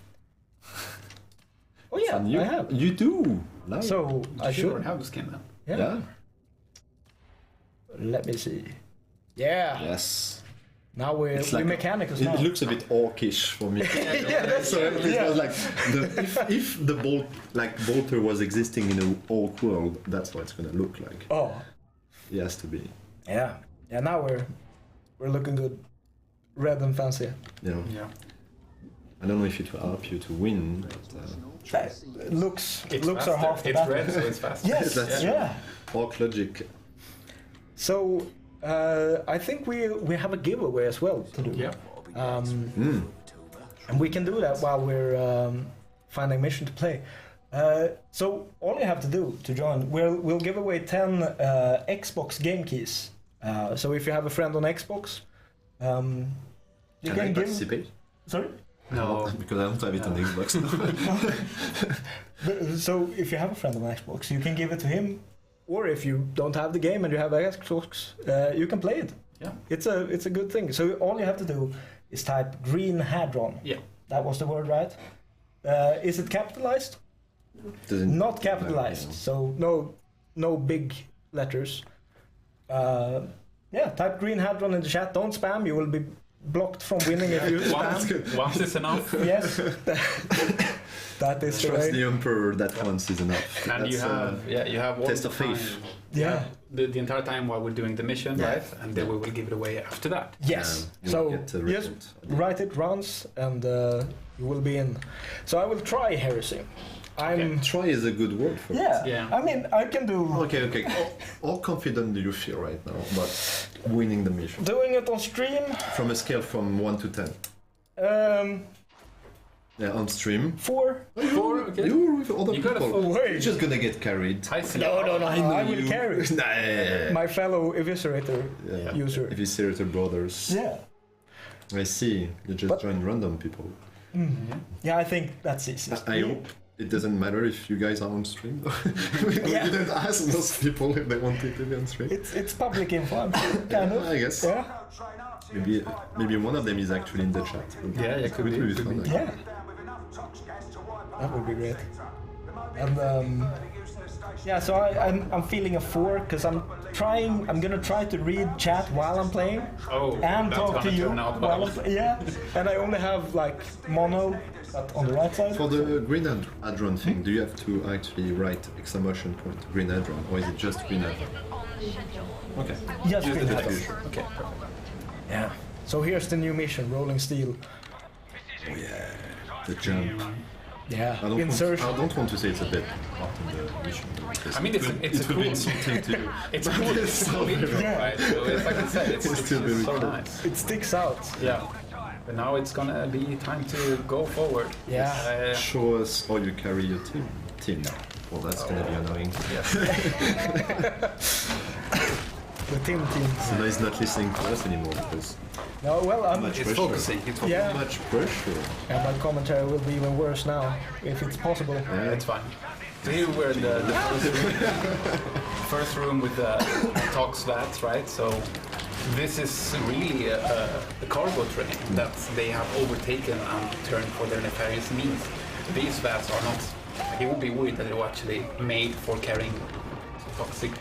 Oh yeah, And you, I have. You do! Nice. So I should. have the skin then. Yeah. Let me see. Yeah. Yes. Now we're It's like- mechanicals now. It looks a bit orcish for me. Yeah, that's So it yeah. was like if the bolter was existing in an orc world, that's what it's gonna look like. Oh. It has to be. Yeah. Yeah. Now we're looking good. Red and fancy. You know. Yeah. I don't know if it will help you to win, but Looks It's are faster. half the It's battle. red, so it's fast. Yes. That's yeah. orc logic. So I think we have a giveaway as well to do. Yeah. And we can do that while we're finding mission to play. So all you have to do to join, we'll give away 10 Xbox game keys. So if you have a friend on Xbox, you Can I can give. participate? Sorry. No. Because I don't have it on Xbox. So if you have a friend on Xbox, you can give it to him, or if you don't have the game and you have an Xbox, you can play it. Yeah. It's a good thing. So all you have to do is type Green Hadron. Yeah. That was the word, right? Is it capitalized? Doesn't Not capitalized. So no big letters. Yeah, type Green Hadron in the chat. Don't spam. You will be blocked from winning if you spam. Once is enough. Yes. That is the Trust way. the Emperor that once is enough. And That's, you have all test the of time. faith. Yeah. The entire time while we're doing the mission, Yeah. right? And then we will give it away after that. Yes. you'll So get a just result. write it once and you will be in. So I will try heresy. I'm. Try is a good word for it. Yeah. Yeah. I mean, I can do. Okay. How confident do you feel right now about winning the mission? Doing it on stream. From a scale from 1 to 10. Yeah, on stream. 4. 4, okay. You're with other You got a people. full- You're just gonna get carried. No. I will carry. Nah. My fellow eviscerator Yeah. user. Eviscerator brothers. Yeah. I see. You just But- join random people. Yeah, I think that's easy. I hope it doesn't matter if you guys are on stream. We Yeah. didn't ask those people if they wanted to be on stream. It's public info, kind of. I guess. Yeah. Maybe one of them is actually in the chat. Yeah, could be. Really Could fun, be. actually. Yeah. That would be great. And yeah, so I'm feeling a 4 because I'm gonna try to read chat while I'm playing Oh, and that's talk to gonna you turn out while well. I'm yeah. And I only have like mono on the right side. For the Green Hadron thing, do you have to actually write exclamation point Green Hadron, or is it just Green Hadron? Okay. Just Use Green the Hadron. diffuser. Okay, perfect. Yeah. So here's the new mission, Rolling Steel. The jump. Yeah, I don't insertion. want to say it's a bit part in the mission. Because I mean, it's a could be cool. insulting to you. It's a cool intro, Yeah. right? So it's like I said, it's still very so cool. nice. It sticks out. Yeah. But now it's gonna be time to go forward. Yeah. Show us how you carry your team now. Well, that's gonna be annoying. Yes. The team. So now he's not listening to us anymore because No, well, I'm. Much It's pressure. focusing. It's focusing. Yeah. much pressure. And my commentary will be even worse now, if it's possible. Yeah. It's fine. So here we're in the first room with the Tox vats, right? So this is really a cargo train that they have overtaken and turned for their nefarious means. These vats are not. It would be weird that they were actually made for carrying toxic.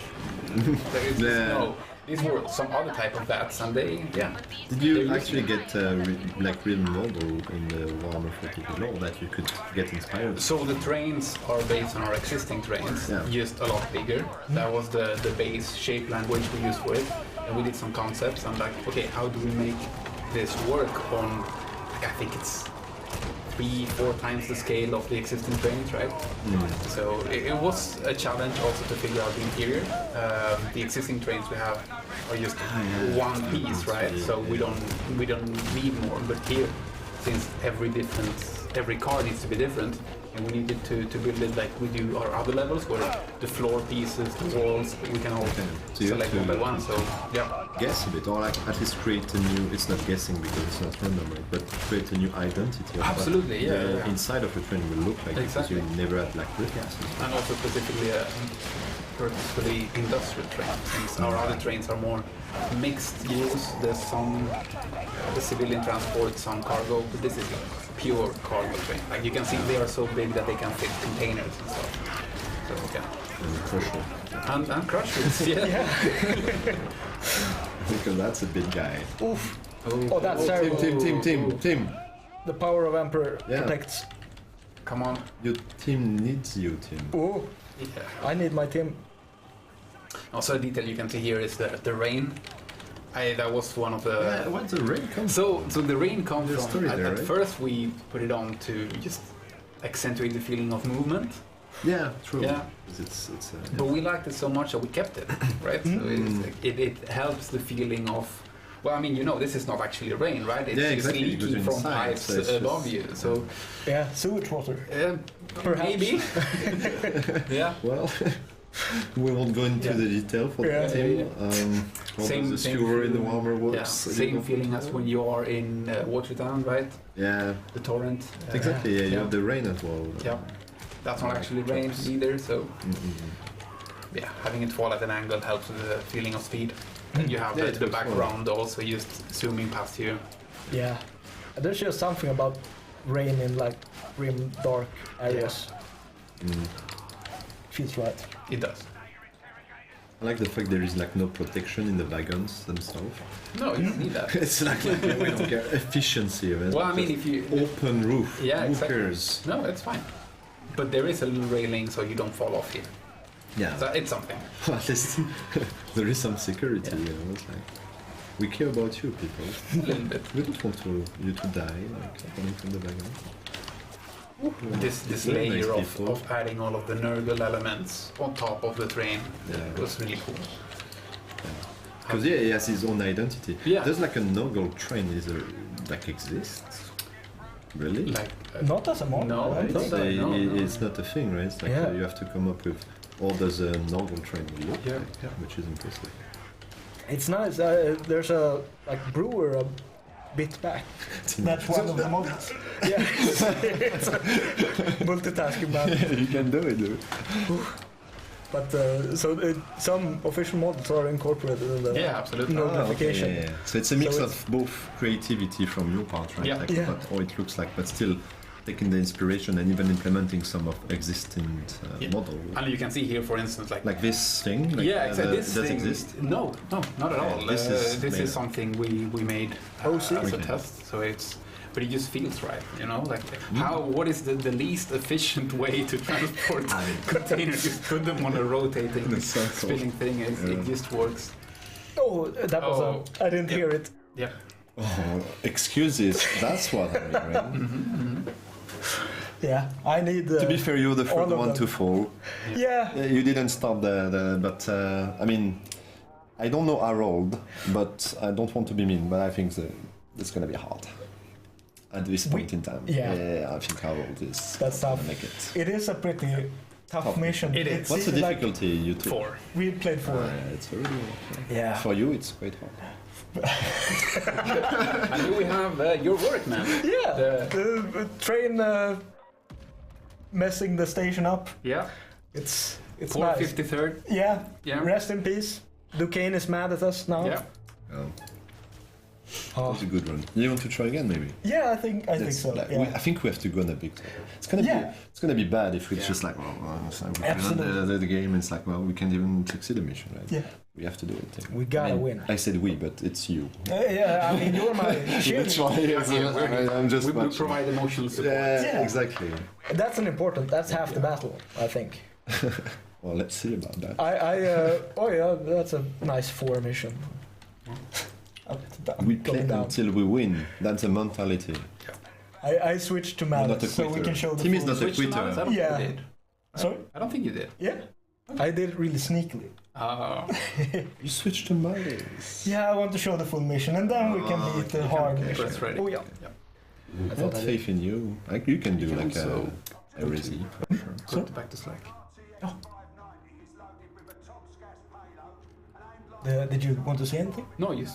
There is Yeah. no. These were some other type of vats, and they, yeah. Did you They're actually using- get real model in the Warhammer 40k lore that you could get inspired? So the trains are based on our existing trains, Yeah. just a lot bigger. That was the base shape language we used for it, and we did some concepts. And like, okay, how do we make this work on? Like, I think it's 3-4 times the scale of the existing trains, right? So it was a challenge also to figure out the interior. The existing trains we have are just one piece, right? So we don't need more. But here, since every car needs to be different, and we needed to build it like we do our other levels, where the floor pieces, the walls, we can all So you have select to- one by one. So yeah. Guess a bit, or like at least create a new. It's not guessing because it's not random, right? But create a new identity. Of Absolutely, what yeah, the yeah. inside of a train will look like Exactly. because you never had like references. And also specifically purpose for the industrial trains, since our other trains are more mixed use. There's some the civilian transport, some cargo, but this is a pure cargo train. Like you can see, they are so big that they can fit containers and stuff. So yeah, And crucial. and crushers, yeah. Because that's a big guy. Oof. Oh, that's terrible. Team. The power of Emperor Yeah. protects. Come on. Your team needs you, Tim. Oh, Yeah. I need my team. Also, a detail you can see here is the rain. That was one of the. What's the rain come? So the rain comes There's from. story there, At right? first, we put it on to just accentuate the feeling of movement. Yeah, true. Yeah. 'Cause it's But we liked it so much that we kept it, right? So it helps the feeling of, well, I mean, you know, this is not actually rain, right? It's Yeah, just exactly, because leaking you're from inside, pipes so it's above just- you. So Yeah, sewage water. Perhaps. maybe, yeah. well. We won't go into Yeah. the detail for Yeah. the team. How Same- the same skewer in the feeling. warmer Yeah, works. same feeling as when you are in Watertown, right? Yeah, The torrent. exactly. Yeah, you yeah. have the rain as well. Yeah. That's not actually rain either, so Mm-mm. yeah, having it fall at an angle helps with the feeling of speed. You have Yeah, the it was background also just zooming past you. Yeah. There's just something about rain in like grim, dark areas. Feels right. It does. I like the fact there is like no protection in the wagons themselves. No, you don't need that. It's like we don't care efficiency. Right? Well, I mean, Just if you open roof. Yeah, Who exactly. cares? no, it's fine. But there is a little railing so you don't fall off here. Yeah. So it's something. At least there is some security. Yeah. You know, it's like we care about you, people. A little bit. We don't want you to die like coming from the wagon. This Very nice layer people. of adding all of the Nurgle elements on top of the train Yeah. was really cool. Because yeah, he has his own identity. Yeah. There's like a Nurgle train that exists. Really? Like Not as a model, No, right? No, so, no, no. it's not a thing, right? It's like Yeah. you have to come up with all does a Nurgle train will look Yeah, like, yeah. which is impressive. It's nice. There's a like brewer a bit back. That's one of the models. Yeah. It's multitasking man. you can do it, dude. But some official models are incorporated in the Yeah, absolutely. notification. Yeah. So it's a mix So of both creativity from your part, right? Yeah. Like Yeah. what how it looks like, but still taking the inspiration and even implementing some of existing Yeah. model. And you can see here, for instance, like this thing. Like, yeah, exactly. This does thing, exist. No, not at Okay, all. this is This made is up. something we made Oh, see? as a Okay. test. So but it just feels right, you know. Like what is the least efficient way to transport containers? Just put them on a rotating, The circle. spinning thing. It just works. Oh, that was Oh. I didn't hear it. Yeah. Oh, excuses. That's what I mean, right? Yeah, I need. To be fair, you're the all third of one them. to fall. Yeah. You didn't start but I mean, I don't know Harold, but I don't want to be mean, but I think it's gonna be hard at this point in time. Yeah. I think Harold is That's gonna tough. make it. It is a pretty tough mission. It is. What's the seems like difficulty you took? 4. we played 4. It's really Yeah. for you. It's quite hard. And here we have your work, man. Yeah. The- The train messing the station up. Yeah. It's nice. 453rd. Yeah. Yeah. Rest in peace. Duquesne is mad at us now. Yeah. Oh. It's a good one. You want to try again, maybe? Yeah, I think so. Like, Yeah. I think we have to go on a big time. Yeah. It's gonna be bad if it's just like, so we Absolutely. the game. It's like, well, we can't even succeed the mission, right? Yeah. We have to do it. We gotta win. I said we, but it's you. Yeah, I mean, you're my shield. That's why I'm just We much. provide emotional support. Yeah, exactly. That's that's half the battle, I think. Well, let's see about that. Oh yeah, that's a nice 4 mission. We play Going down. until we win. That's a mentality. I switched to Not a Malice, so we quitter. can show the Team is full- not a Switch to quitter. Malice? I don't Yeah. think you did. Sorry? I don't think you did. Yeah. I did it really sneakily. You switched to Malice. Yeah, I want to show the full mission, and then we can beat the hard mission. Press ready. Oh yeah. I have faith in you. Like, you can do You can like also a Resi. Go back to Slack. Did you want to say anything? No, you.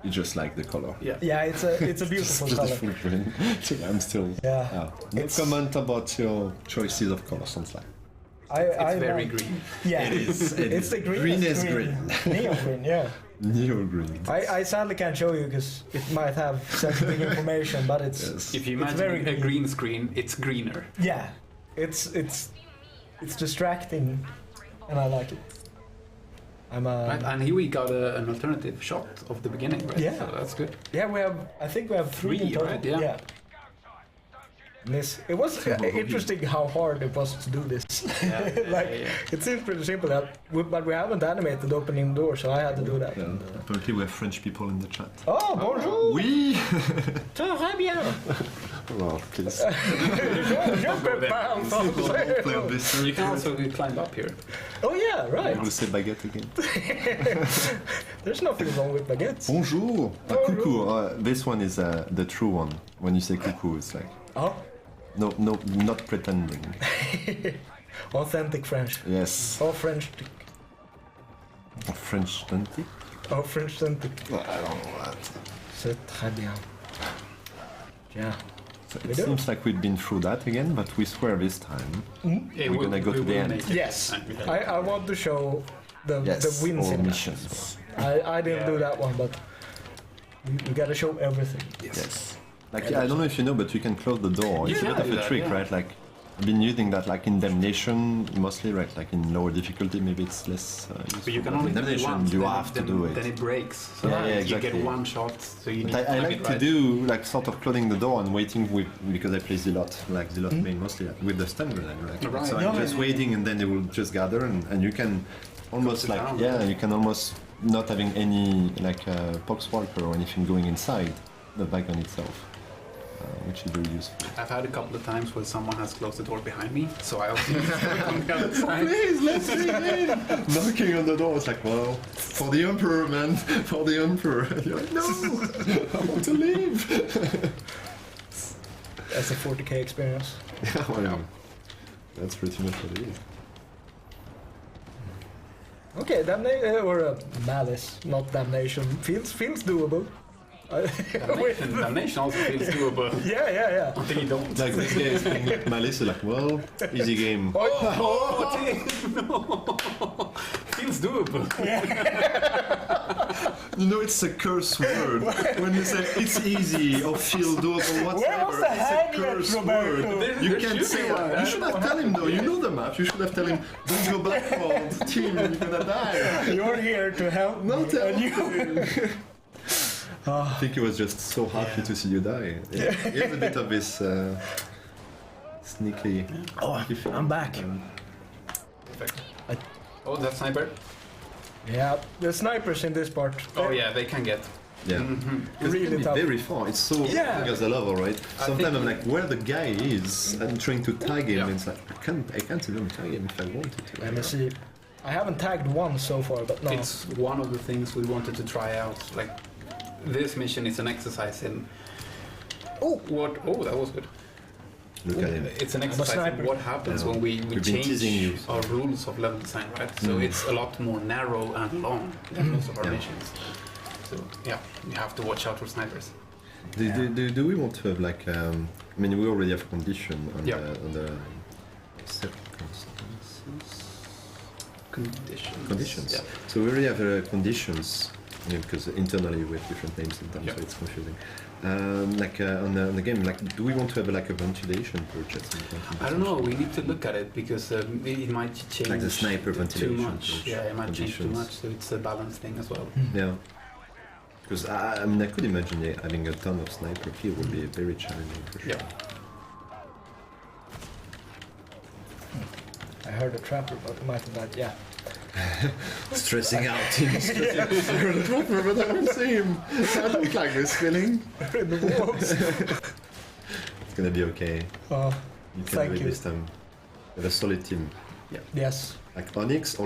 You just like the color. Yeah. Yeah, it's a beautiful Just color. the full green. I'm still. Yeah. No It's- comment about your choices of colors on Slack. It's very green. Yeah, It is. it's the green. Green green. Neon green, yeah. Neo green. I sadly can't show you because it might have sensitive information, but it's Yes. If you It's imagine very a green. green screen, it's greener. yeah, it's distracting, and I like it. I'm Right? And here we got an alternative shot of the beginning, right? Yeah. So that's good. yeah, I think we have 3 in Three, total. right? Yeah. It was interesting how hard it was to do this. Like it seems pretty simple, but we haven't animated opening the door, so I had to do that. Yeah. Apparently, we have French people in the chat. Oh, bonjour! Oui. Très bien! Well, please. Je peux pas en français. Play on this. You can also climb up here. Oh yeah, You right. will say baguette again. There's nothing wrong with baguettes. Bonjour. Coucou. This one is the true one. When you say coucou, it's like Oh, no, not pretending. authentic French. Yes. Oh, French. French authentic. Oh, French authentic. I don't know that. C'est très bien. Yeah. So We it do. seems like we've been through that again, but we swear this time. We're gonna go to the end. Yes. I want to show the wins all in that. missions. I didn't do that one, but we gotta show everything. Yes. Like I don't know if you know, but you can close the door. It's a Yeah, bit of do a that, trick, yeah. right? Like I've been using that like in Damnation mostly, right? Like in lower difficulty, maybe it's less useful. But you can in only do it Damnation, once. you then, have to then, do Then it. it breaks. So Yeah, you exactly. get one shot, so you need But to I time like it to right. do like sort of closing the door and waiting with because I play Zilot, like Zilot main mostly with the stun grenade, right? Right. So I'm just waiting and then they will just gather and you can almost Close it like down. you can almost not having any like poxwalker or anything going inside the wagon itself. Which is very useful. I've had a couple of times where someone has closed the door behind me, so I also need to look on the other side. Please, let's be in! Knocking on the door, it's like, well, for the Emperor, man, for the Emperor. And you're like, no, I want to leave. That's a 40k experience. Yeah, well, that's pretty much what it is. Okay, malice, not damnation. Feels doable. Damnation also feels doable. Yeah. Until you don't. Like this guy is playing like Malice, like, well, easy game. Oh, no. Feels doable. You know, it's a curse word. When you say it's easy or feel doable, Where was whatever, the it's a hang curse at, word. Roberto? You There can't should say be one. that. You should have told him though. You know the map. You should have told him, don't go backward, team, you're gonna die. You're here to help me. Not and you... I think he was just so happy to see you die. Yeah. He has a bit of this sneaky. Oh, I'm back. Perfect. Oh, that sniper. Yeah, the snipers in this part. Oh yeah, they can get Yeah. Because Really it can be tough. very far. It's so Yeah. long as a level, right? I Sometimes think- I'm like, where the guy is, I'm trying to tag him. Yeah. And it's like I can't even tag him if I wanted to. Let me see. I haven't tagged one so far, but no. It's one of the things we wanted to try out. Like, this mission is an exercise in. Oh, what? Oh, that was good. Look at him. It's an a exercise in sniper. what happens Yeah. when we We've been teasing you. change our rules of level design, right? So Mm. it's a lot more narrow and long than most of our Yeah. missions. So yeah, you have to watch out for snipers. Do we want to have like? I mean, we already have condition on Yeah. the circumstances. Conditions. Yeah. So we already have conditions, because internally we have different names sometimes, Yeah. so it's confusing. On the game, like, do we want to have like a ventilation purge at some point? I don't know. We need to look at it because it might change Like the sniper too ventilation much. purge Yeah, it might change too conditions. much. So it's a balance thing as well. Yeah. Because I mean, I could imagine having a ton of sniper here would be very challenging for sure. Yeah. I heard a trapper, but it might have died. Yeah. Stressing out. I heard a trapper, but I don't see him. I don't like this feeling. In the walls. It's gonna be okay. Oh, You can Thank do it you. this time. We have a solid team. yes. Like Onyx,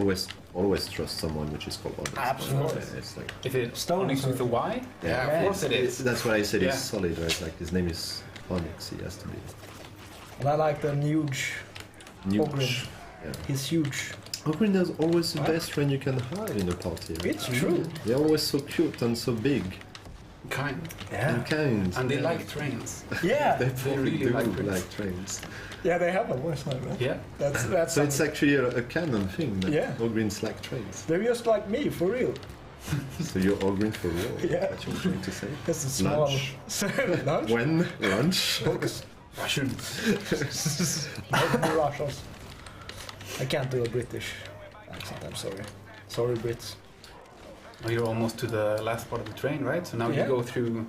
always trust someone which is called Onyx. Absolutely. It's like, If it's Stone Onyx with a Y, Yeah. of course it is. that's what I said. Yeah. He's solid, right? Like his name is Onyx. He has to be And I like the huge. huge. Ogrin. Yeah. He's huge. Ogrin is always the What? best friend you can have in a party. Right? It's true. They're always so cute and so big Kind. and kind. And they Yeah. like trains. Yeah. They really do like trains. like trains. Yeah, they have a voice like that. Yeah. That's So it's something. actually a canon thing that Yeah. Ogrins like trains. They're just like me, for real. So you're Ogrin for real? Yeah. What you're trying to say? This is small. Lunch. Lunch? When? Lunch? Focus. Russian. Not the Russians. I can't do a British accent, I'm sorry. Sorry, Brits. Well, you're almost to the last part of the train, right? So now Yeah. you go through.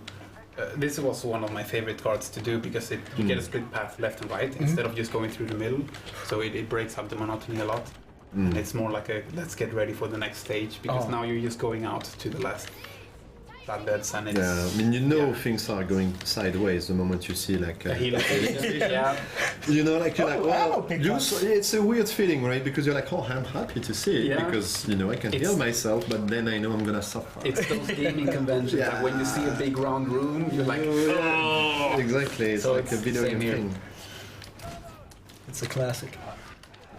This was one of my favorite cards to do because you get a split path left and right instead of just going through the middle. So it breaks up the monotony a lot. Mm. And it's more like a let's get ready for the next stage because Oh. now you're just going out to the last flatbeds and it's Yeah, I mean, you know yeah. things are going sideways the moment you see like a healing station. Yeah. you know, like you're like, Oh, well, ammo pickup. it's a weird feeling, right? Because you're like, oh, I'm happy to see it Yeah. because you know I can It's- heal myself, but then I know I'm gonna suffer. It's those gaming conventions. Yeah. Like when you see a big round room, you're like, oh. Exactly, it's So like it's a video same game here. thing. It's a classic.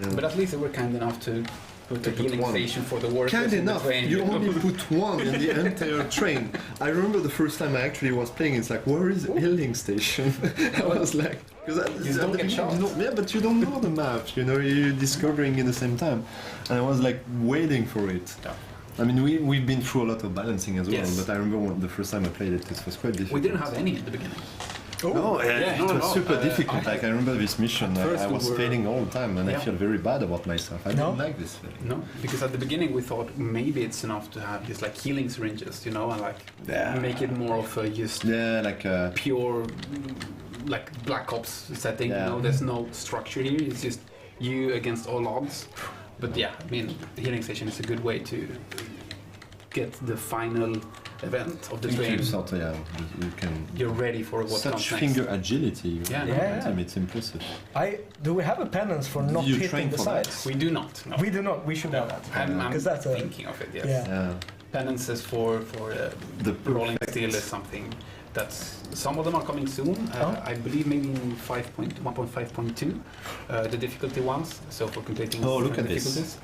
Yeah. But at least they were kind enough to put a put healing one. station for the workers Kind in the enough, train. you only put one in the entire train. I remember the first time I actually was playing, it's like, where is the healing station? I was like, because You don't get shot. yeah, but you don't know the map, you know, you're discovering at the same time. And I was like waiting for it. Yeah. I mean, we've been through a lot of balancing as well, Yes. but I remember the first time I played it, it was quite difficult. We didn't have any at the beginning. No, Yeah, it no, was no, super uh, difficult. I- Like I remember this mission, At first I we was were- failing all the time, and I Yeah. feel very bad about myself. I No? didn't like this feeling. No, because at the beginning we thought maybe it's enough to have just like healing syringes, you know, and like Yeah. make it more of a just Yeah, like pure like Black Ops setting. Yeah. You know, there's no structure here. It's just you against all odds. But yeah, I mean, the healing station is a good way to get the final event of the train. you can. You're ready for what Such comes finger next. agility. Yeah. Yeah. It's impressive. Do we have a penance for not You hitting train the for that? sides? We do not. No. We do not. We should have that. I'm Because that's a thinking of it. Yes. Yeah. Yeah. Penances for The rolling perfect- steel is something that's some of them are coming soon. Oh. I believe maybe in 1.5.2, the difficulty ones. So for completing Oh, look at this. difficulties.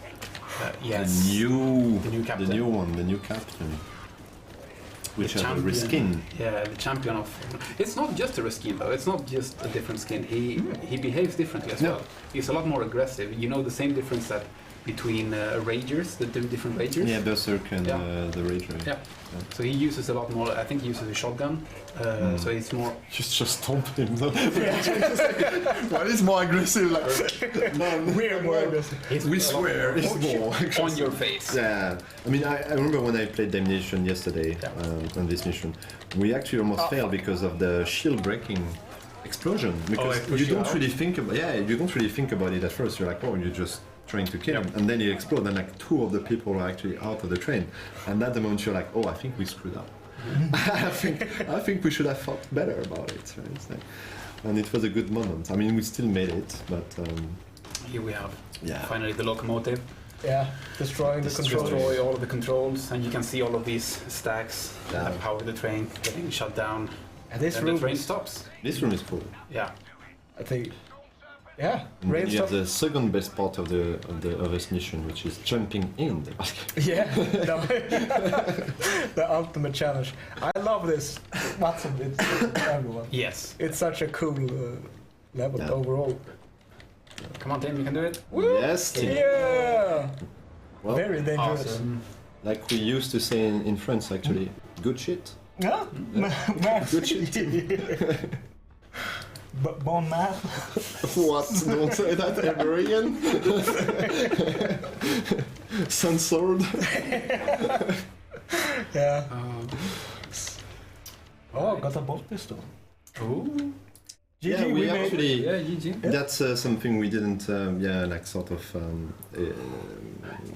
Yes. The new captain. the new one, the new captain. Which The has a champion. reskin. Yeah, the champion of. It's not just a reskin though. It's not just a different skin. He behaves differently as No. well. He's a lot more aggressive. You know the same difference that between ragers, the two different ragers. Yeah, Berserk and Yeah. the Rager. Yeah. So he uses a lot more. I think he uses a shotgun. So he's more. Just stomp him. What is more aggressive? Like, We're more aggressive. He's we a lot swear more it's more on aggressive. your face. Yeah, I mean, I remember when I played Damnation yesterday on this mission, we actually almost failed because of the shield breaking explosion. Because it pushed you you don't out? really think about you don't really think about it at first. You're like, oh, you're just trying to kill him, and then it explodes, and like two of the people are actually out of the train, and at the moment you're like, oh, I think we screwed up. I think we should have thought better about it, right? It's like, and it was a good moment. I mean, we still made it, but Here we have yeah. finally the locomotive. Yeah, destroying the controls. Destroy all of the controls, and you can see all of these stacks Yeah. that power the train getting shut down. And this Then room the train is- stops. This room is cool. Yeah. I think. Yeah, And rain then you have stuff. the second best part of this mission, which is jumping in the basket. Yeah, the ultimate challenge. I love this. What's of it, everyone. Yes. It's such a cool level Yeah. overall. Come on, Tim, you can do it. Yes, Tim. Yeah, Well, very dangerous. Awesome. like we used to say in France, actually, good shit. Yeah, Good shit. Bon man. What? Don't say that ever again. Censored. Yeah. Oh, got a bolt pistol. Ooh. GG, Yeah, we made actually. Yeah, GG. That's something we didn't, like sort of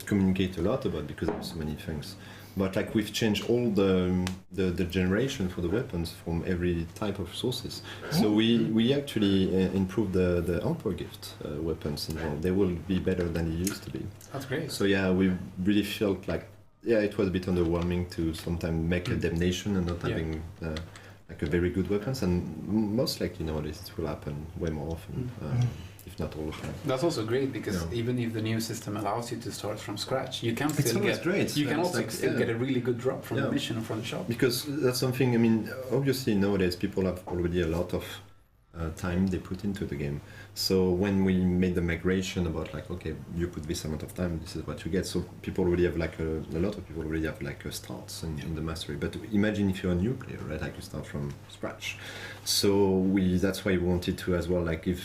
communicate a lot about because of so many things. But like we've changed all the generation for the weapons from every type of sources. So we actually improved the Emperor Gift weapons in general. They will be better than they used to be. That's great. So yeah, we really felt like it was a bit underwhelming to sometimes make a damnation and not having like a very good weapons. And most likely nowadays it will happen way more often, if not all the time. That's also great because Yeah. even if the new system allows you to start from scratch, you can still always get. great. You can It's also like, still yeah. get a really good drop from the Yeah. mission or from the shop. Because that's something, I mean, obviously nowadays people have already a lot of time they put into the game. So when we made the migration about like, okay, you put this amount of time, this is what you get. So people already have like a lot of people already have like a starts in the mastery. But imagine if you're a new player, right? Like you start from scratch. So that's why we wanted to as well like give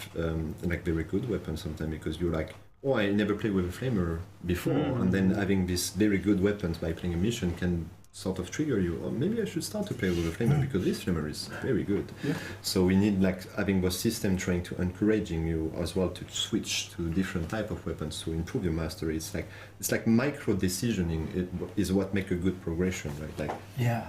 like very good weapons sometimes because you're like, oh, I never played with a flamer before, and then having these very good weapons by playing a mission can sort of trigger you. Or maybe I should start to play with a flamer because this flamer is very good. Yeah. So we need like having the system trying to encouraging you as well to switch to different type of weapons to improve your mastery. It's like micro decisioning is what make a good progression, right? Like Yeah.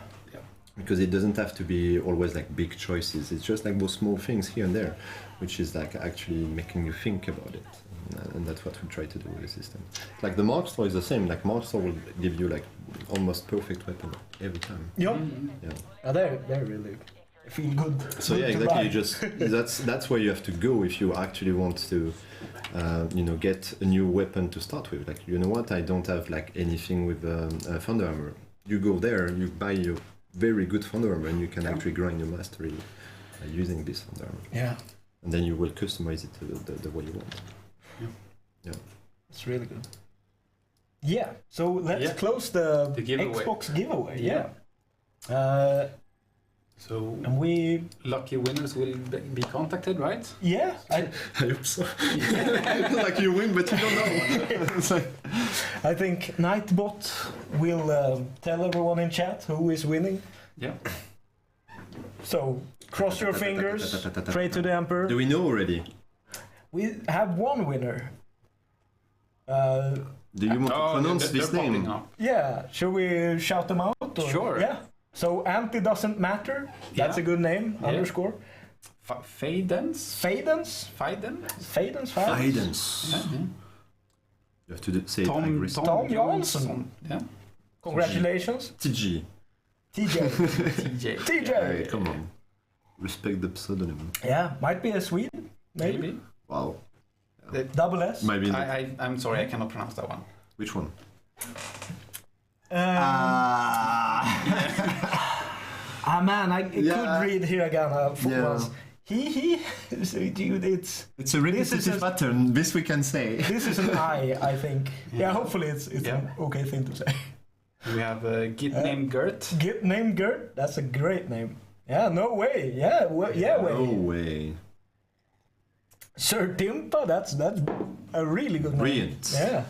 because it doesn't have to be always like big choices. It's just like those small things here and there, which is like actually making you think about it. And that's what we try to do with the system. Like the Markstar is the same. Like Markstar will give you like almost perfect weapon every time. Yeah. Yeah. They're really feel good. So yeah, good to exactly. ride. You just that's where you have to go if you actually want to, get a new weapon to start with. Like you know what, I don't have like anything with Thunder Hammer. You go there, you buy your very good Thunder Hammer, and you can actually grind your mastery using this Thunder Hammer. Yeah, And then you will customize it to the way you want. it's really good. Yeah, so let's Yeah. close the giveaway. Xbox giveaway. Yeah. So And we, lucky winners will be contacted, right? yeah, I hope so. Like you win, but you don't know. It's like, I think Nightbot will tell everyone in chat who is winning. Yeah. So cross your fingers, pray to the Emperor. do we know already? We have one winner. Do you want to pronounce they're this name? popping up. Yeah, should we shout them out? Or? Sure. Yeah. So Anti doesn't matter. That's Yeah. a good name. Yeah. Underscore. Fadens? Fadens. Fiden? Fadens. Guidance. Yeah. You have to say it Tom aggressive. Tom Jansson. Yeah. Congratulations, TG. TJ. TJ. TJ. Hey, come on. Respect the pseudonym. Yeah, might be a Swede. Maybe. Wow. Double S. Maybe. I'm sorry, I cannot pronounce that one. Which one? Man, I Yeah. could read hiragana for Yeah. once. He. So, dude, it's It's a This is a- pattern. This we can say. this is an I think. Yeah, hopefully it's Yeah. an okay thing to say. We have a git named Gert. Get name Gert. That's a great name. Yeah, no way. Yeah, yeah way. No way. Sir Timpa. That's a really good name. Brilliant. Yeah.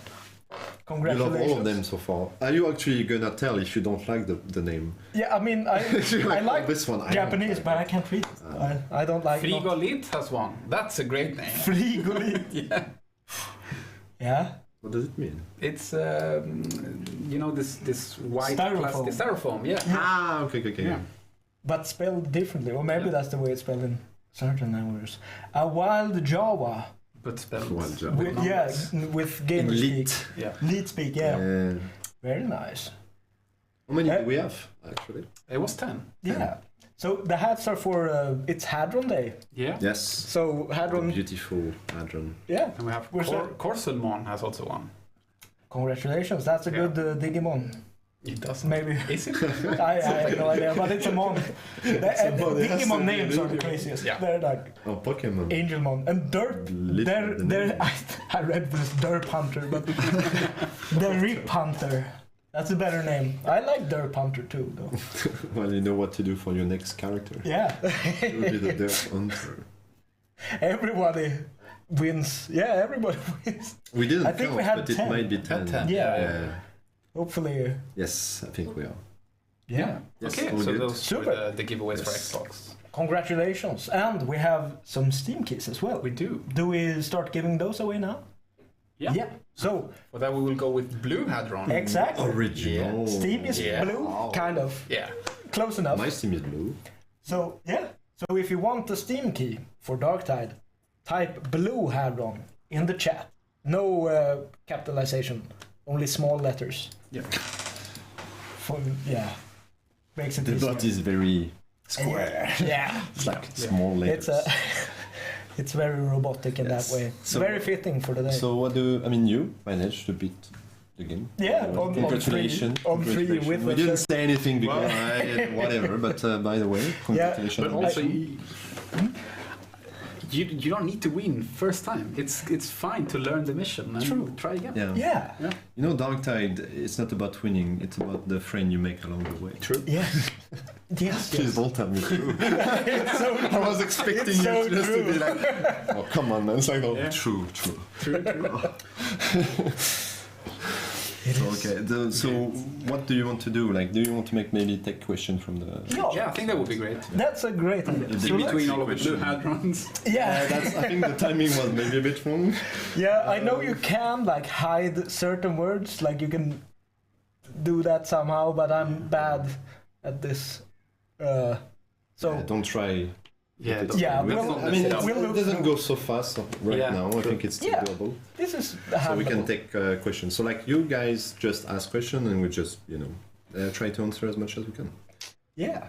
You Congratulations. love all of them so far. Are you actually gonna tell if you don't like the name? Yeah, I mean, I You're I like this one. I don't Japanese, like but I can't read it. I don't like. Frigolit has one. That's a great name. Frigolit. Yeah. Yeah. What does it mean? It's you know this white Styrofoam. plastic styrofoam. Yeah. Ah, okay. Yeah. But spelled differently, or maybe Yeah. that's the way it's spelled in certain languages. A wild Java. But spelled Wild Java. with With, yeah, numbers. with gamer speak. Lit. Yeah. Lead speak, yeah. Yeah. Very nice. How many do we have, actually? It was 10. Yeah. So the hats are for, it's Hadron Day. Yeah. Yes. So The Hadron, beautiful Hadron. yeah. And we have Where's that? Corselmon has also one. Congratulations, that's a Yeah. good Digimon. It does. Maybe. Is it? I have no idea, but it's a mon. Somebody has Digimon to be names a are the Digimon. craziest. Yeah. They're like Oh, Pokemon. Angelmon and Derp. They're I read this Derp Hunter, but the Rip Hunter. That's a better name. I like Derp Hunter too, though. Well, you know what to do for your next character. Yeah. It will be the Dirt Hunter. Everybody wins. Yeah, everybody wins. We didn't I think count, we had but it 10. might be 10. Had 10. Yeah. Hopefully. Yes, I think we are. Yeah. Yes, Okay, all so good. those Super. were the giveaways for Yes. Xbox. Congratulations. And we have some Steam keys as well. We do. Do we start giving those away now? Yeah. Yeah. So, For that, we will go with Blue Hadron. exactly. Original. Steam is Yeah. blue, kind of. Yeah. Close enough. My Steam is blue. So, yeah. So if you want the Steam key for Darktide, type Blue Hadron in the chat. No capitalization, only small letters. Yeah. Yeah. Makes it The easier. dot is very square. Yeah. It's like small letters. It's very robotic in Yes. that way. So- Very fitting for the day. So what do I mean? You managed to beat the game. Yeah, on Congratulations. three- on three Congratulations. with We the didn't third- say anything because whatever. But by the way, congratulations. But also, you don't need to win first time. It's fine to learn the mission and True. try again. Yeah. Yeah. You know, Darktide. It's not about winning. It's about the friend you make along the way. True. Yeah. Yes. Please yes. don't tell me true. It's so I was expecting It's you so just true. to be like, oh come on, man. It's like, oh, Yeah. true. It So, is. okay. So what do you want to do? Like, do you want to make maybe take question from the? Yeah, I think that would be great. That's a great idea. In So Between let's- all of the Blue Hadrons. yeah. That's, I think the timing was maybe a bit wrong. Yeah, I know you can like hide certain words, like you can do that somehow, but I'm bad at this. So Yeah, don't try. Yeah. Yeah, let's we'll- not I mess mean, it up. we'll it look doesn't through. go so fast right Yeah, now. I true. think it's still Yeah. doable. this is So we can handleable. take questions. So like you guys just ask questions and we just try to answer as much as we can. Yeah,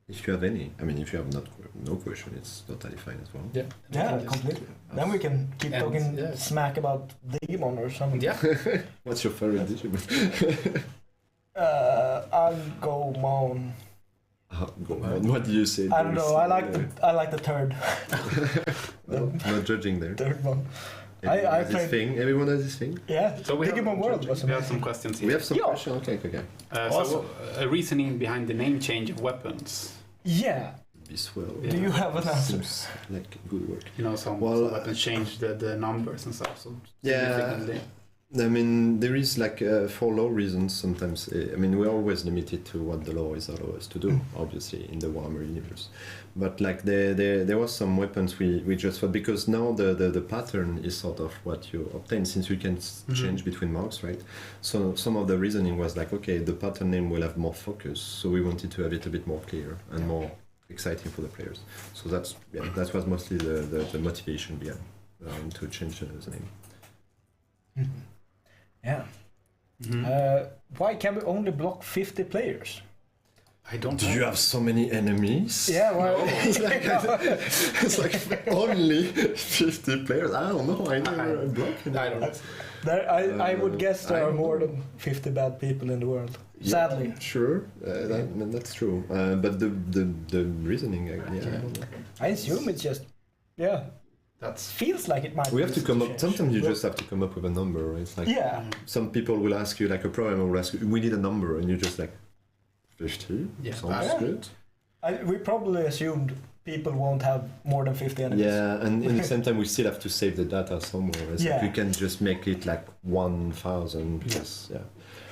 If you have any, I mean, if you have no question, it's totally fine as well. Yeah. yeah, completely. Then we can keep And, talking yeah. smack about Digimon or something. Yeah. What's your favorite Digimon? I'll go Mon. Go on. What do you say? I don't know. I like the third Not judging there. third one. Everyone I has his played- thing. Everyone has his thing. Yeah, So we Digimon World was we have amazing. some questions here. We have some Yeah. questions. Okay. So a reasoning behind the name change of weapons. Yeah. Be swell. Yeah. Do you have an answer? Seems like good work. You know, some Well, weapons change the numbers and stuff. So Yeah. significantly. I mean, there is like for law reasons sometimes. I mean, we're always limited to what the law is allow us to do, obviously, in the Warhammer universe. But like there was some weapons we just thought because now the pattern is sort of what you obtain since you can change between marks, right? So some of the reasoning was like, okay, the pattern name will have more focus, so we wanted to have it a bit more clear and more exciting for the players. So that was mostly the motivation behind to change the name. Mhm. Yeah. Why can we only block 50 players? I don't Do know. you have so many enemies? Yeah, well, It's like only 50 players. I don't know. I never blocked. I don't know. I would guess there I are don't more know. than 50 bad people in the world. Yeah, Sadly. sure, that's true. But the reasoning, I don't know. I assume it's just, yeah, That's feels like it might We be have to come up. change. Sometimes you But- just have to come up with a number. Right? It's like Yeah, some people will ask you, like a programmer will ask you, we need a number, and you're just like 50. Yeah. Sounds Yeah. good. we probably assumed people won't have more than 50 enemies. Yeah, and in the same time, we still have to save the data somewhere. It's Yeah. like you can just make it like 1,000. Because, yeah.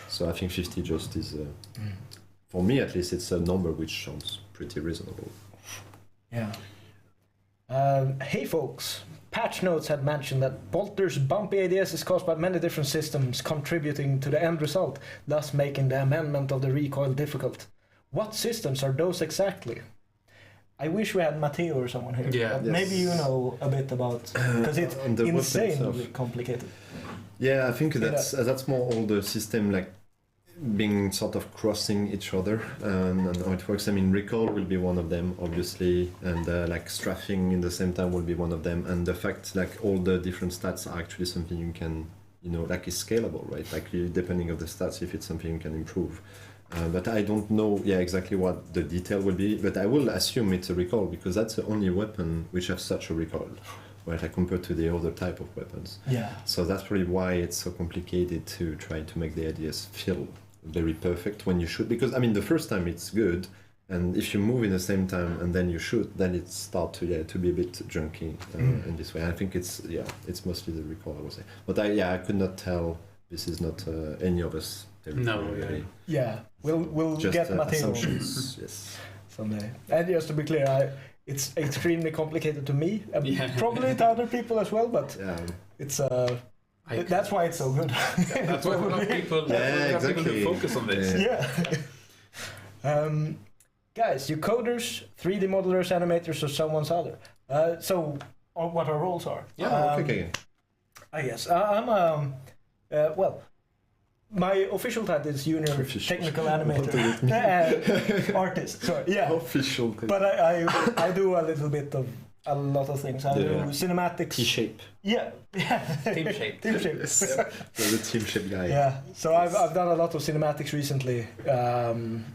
So I think 50 just is, for me at least, it's a number which sounds pretty reasonable. Yeah. Hey folks, patch notes had mentioned that Bolter's bumpy ADS is caused by many different systems contributing to the end result, thus making the amendment of the recoil difficult. What systems are those exactly? I wish we had Matteo or someone here. Yeah. But maybe you know a bit about, because it's on the weapon insanely itself. complicated. Yeah, I think that's more all the system like being sort of crossing each other and how it works. I mean, recall will be one of them, obviously, and like strafing in the same time will be one of them. And the fact like all the different stats are actually something you can, like is scalable, right? Like depending on the stats, if it's something you can improve. But I don't know, exactly what the detail will be. But I will assume it's a recall because that's the only weapon which has such a recall, right? Like compared to the other type of weapons. Yeah. So that's probably why it's so complicated to try to make the IDS feel very perfect when you shoot. Because I mean, the first time it's good, and if you move in the same time and then you shoot, then it starts to be a bit junky in this way. I think it's mostly the recall, I would say. But I could not tell. This is not any of us. No, really. Yeah, we'll Just get Matteo assumptions. Yes. someday. And just to be clear, it's extremely complicated to me, and probably to other people as well. But it's that's why it's so good. That's why we have people. People who focus on this. Yeah. Guys, you coders, 3D modelers, animators, or someone's other. So, what our roles are. Yeah. Okay. I guess I'm my official title is Junior Technical Animator. Artist, sorry. Yeah. Official. But I do a little bit of a lot of things. I do cinematics. T-shape. Yeah. Team shape. Team shape. Yes. The team shape guy. Yeah. So I've done a lot of cinematics recently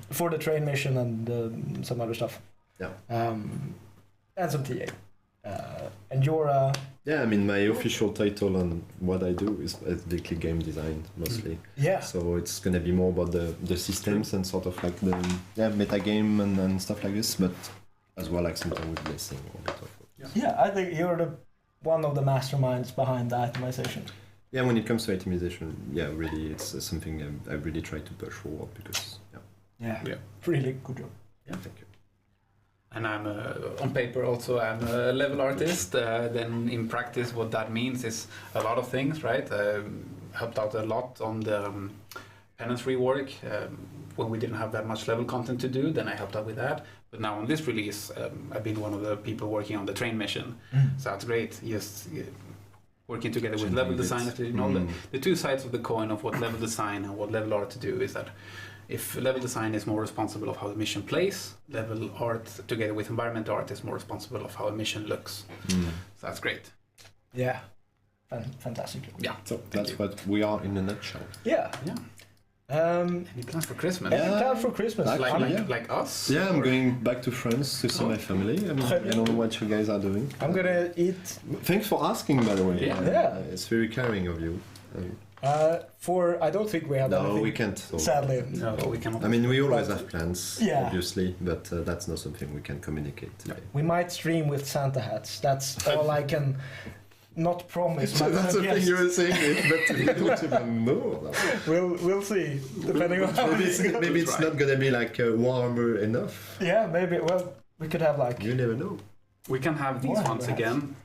for the train mission and some other stuff. Yeah. And some TA. And you're Yeah, I mean, my official title and what I do is basically game design mostly. Yeah. So it's gonna be more about the systems and sort of like the meta game and stuff like this, but as well like something with blessing or bit of. Yeah, I think you're one of the masterminds behind the itemization. Yeah, when it comes to itemization, really, it's something I really try to push forward because Yeah. Really good job. Yeah, thank you. And I'm on paper also I'm a level artist. Then in practice, what that means is a lot of things, right? Helped out a lot on the penance rework when we didn't have that much level content to do. Then I helped out with that. But now on this release, I've been one of the people working on the train mission. So that's great. Just working together with level designers. The two sides of the coin of what level design and what level art to do is that if level design is more responsible of how the mission plays, level art together with environment art is more responsible of how a mission looks. So that's great. Yeah. Fantastic. Yeah. So that's what we are in a nutshell. Yeah. Any plans for Christmas? Any plans for Christmas? Like us? Yeah, I'm going back to France to see my family. I mean, I don't know what you guys are doing. I'm gonna eat. Thanks for asking, by the way. Yeah. It's very caring of you. I don't think we have anything. No, we can't. So. Sadly. No, we cannot. I mean, we always have plans, Yeah. obviously, but that's not something we can communicate today. We might stream with Santa hats. That's all I can not promise. That's the thing you were saying, but we don't even know. We'll see, depending on how Maybe it's not gonna be like Warhammer enough. Yeah, maybe. Well, we could have like. You never know. We can have these Warhammer ones hats. again.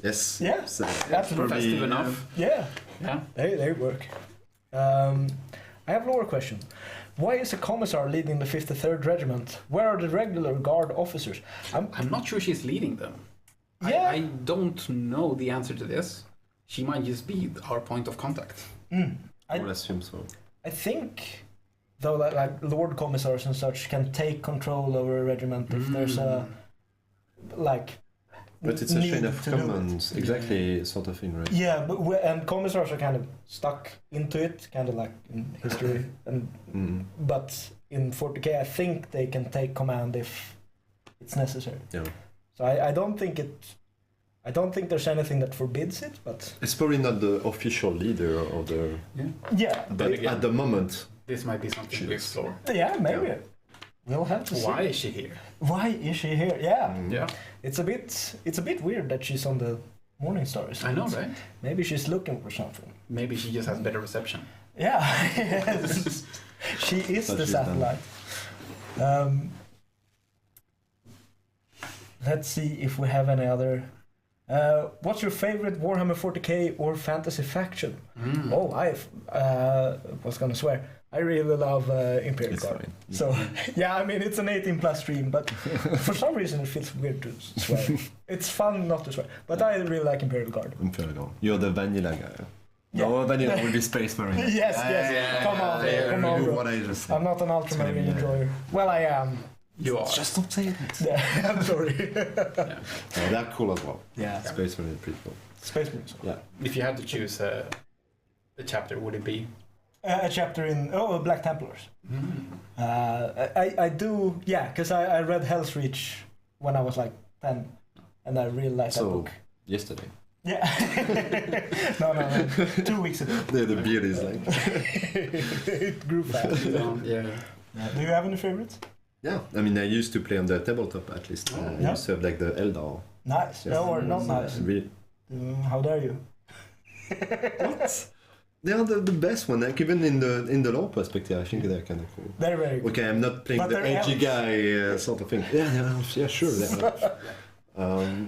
Yes. Yeah, So, absolutely. Festive enough. Yeah, Yeah. they work. I have a lower question. Why is a commissar leading the 53rd Regiment? Where are the regular guard officers? I'm not sure she's leading them. Yeah. I don't know the answer to this. She might just be our point of contact. I would assume so. I think, though, that like Lord Commissars and such can take control over a regiment if there's a like. But it's a need chain of to do it. commands, exactly, sort of thing, right? Yeah, but and commissars are kind of stuck into it, kind of like in history. And but in 40k, I think they can take command if it's necessary. Yeah. So I don't think there's anything that forbids it, but It's probably not the official leader of the. yeah, But again- at the moment, This might be something to explore. yeah, maybe. Yeah. We'll have to see. Why is she here? Why is she here? Yeah. Yeah. It's a bit weird that she's on the Morning Stars. I know, right? Maybe she's looking for something. Maybe she just has better reception. Yeah, yes. She is But the she's done. satellite. let's see if we have any other. What's your favorite Warhammer 40k or fantasy faction? Oh, I was gonna swear. I really love Imperial It's Guard. fine. So yeah, I mean it's an 18+ stream, but for some reason it feels weird to swear. It's fun not to swear, but I really like Imperial Guard. Imperial Guard. You're the vanilla guy. Yeah. No, vanilla will be Space Marine. Yes, yes. Come on, come on, bro. What I just said. I'm not an Ultramarine enjoyer. Well, I am. You are. Just don't say that. Yeah, I'm sorry. Yeah. No, they're cool as well. Yeah, Space Marine is pretty cool. Space Marines. Yeah. If you had to choose a chapter, would it be? A chapter in Black Templars. I do, yeah, because I read Hell's Reach when I was like 10, and I really liked that So, book. yesterday. Yeah. no, 2 weeks ago. The beard is like... It grew fast. Yeah. Do you have any favorites? Yeah, I mean, I used to play on the tabletop at least. I Yeah. used to have like the Eldar. Nice. Yes. No, or not nice. Really. How dare you? What? They are the best one. Like even in the lore perspective, I think they're kind of cool. They're very good. Okay, I'm not playing But the they're edgy elves. guy sort of thing. Yeah, they're elves. Yeah, sure. They're elves.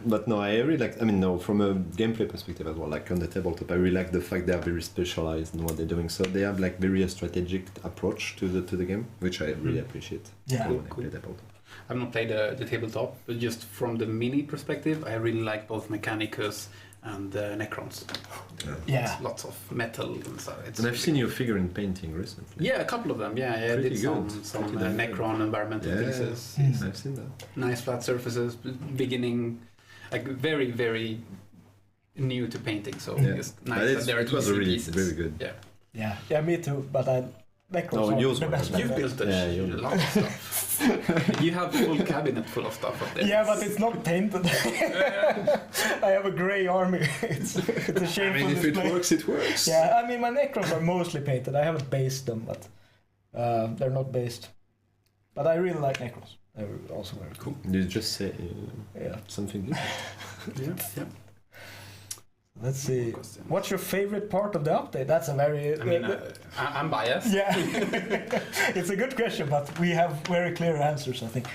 But no, I really like. I mean, no, from a gameplay perspective as well. Like on the tabletop, I really like the fact they are very specialized in what they're doing. So they have like very strategic approach to the game, which I really appreciate. Yeah. when I Cool. play tabletop. I've not played the tabletop, but just from the mini perspective, I really like both Mechanicus and Necrons. Yeah. Lots of metal and stuff. It's And I've really seen you figuring painting recently. Yeah, a couple of them. Yeah, I Pretty did good. some Pretty damn good. Necron environmental Yeah. pieces. I've seen that. Nice flat surfaces, beginning like very very new to painting. So Yeah. just But nice that there are it was easy really pieces. very good. Yeah, Yeah. Yeah, me too. But Necrons No, are yours the were best better. one. you've built a Yeah, you- lot of stuff. You have a full cabinet full of stuff up there. Yeah, but it's not painted. I have a grey army. It's a shameful display. it works. Yeah, I mean my Necrons are mostly painted. I haven't based them, but they're not based. But I really like Necrons. They're also very cool. You just say Yeah. something different. Yeah. Let's see. Question. What's your favorite part of the update? That's a very. I mean, I'm biased. yeah, it's a good question, but we have very clear answers, I think.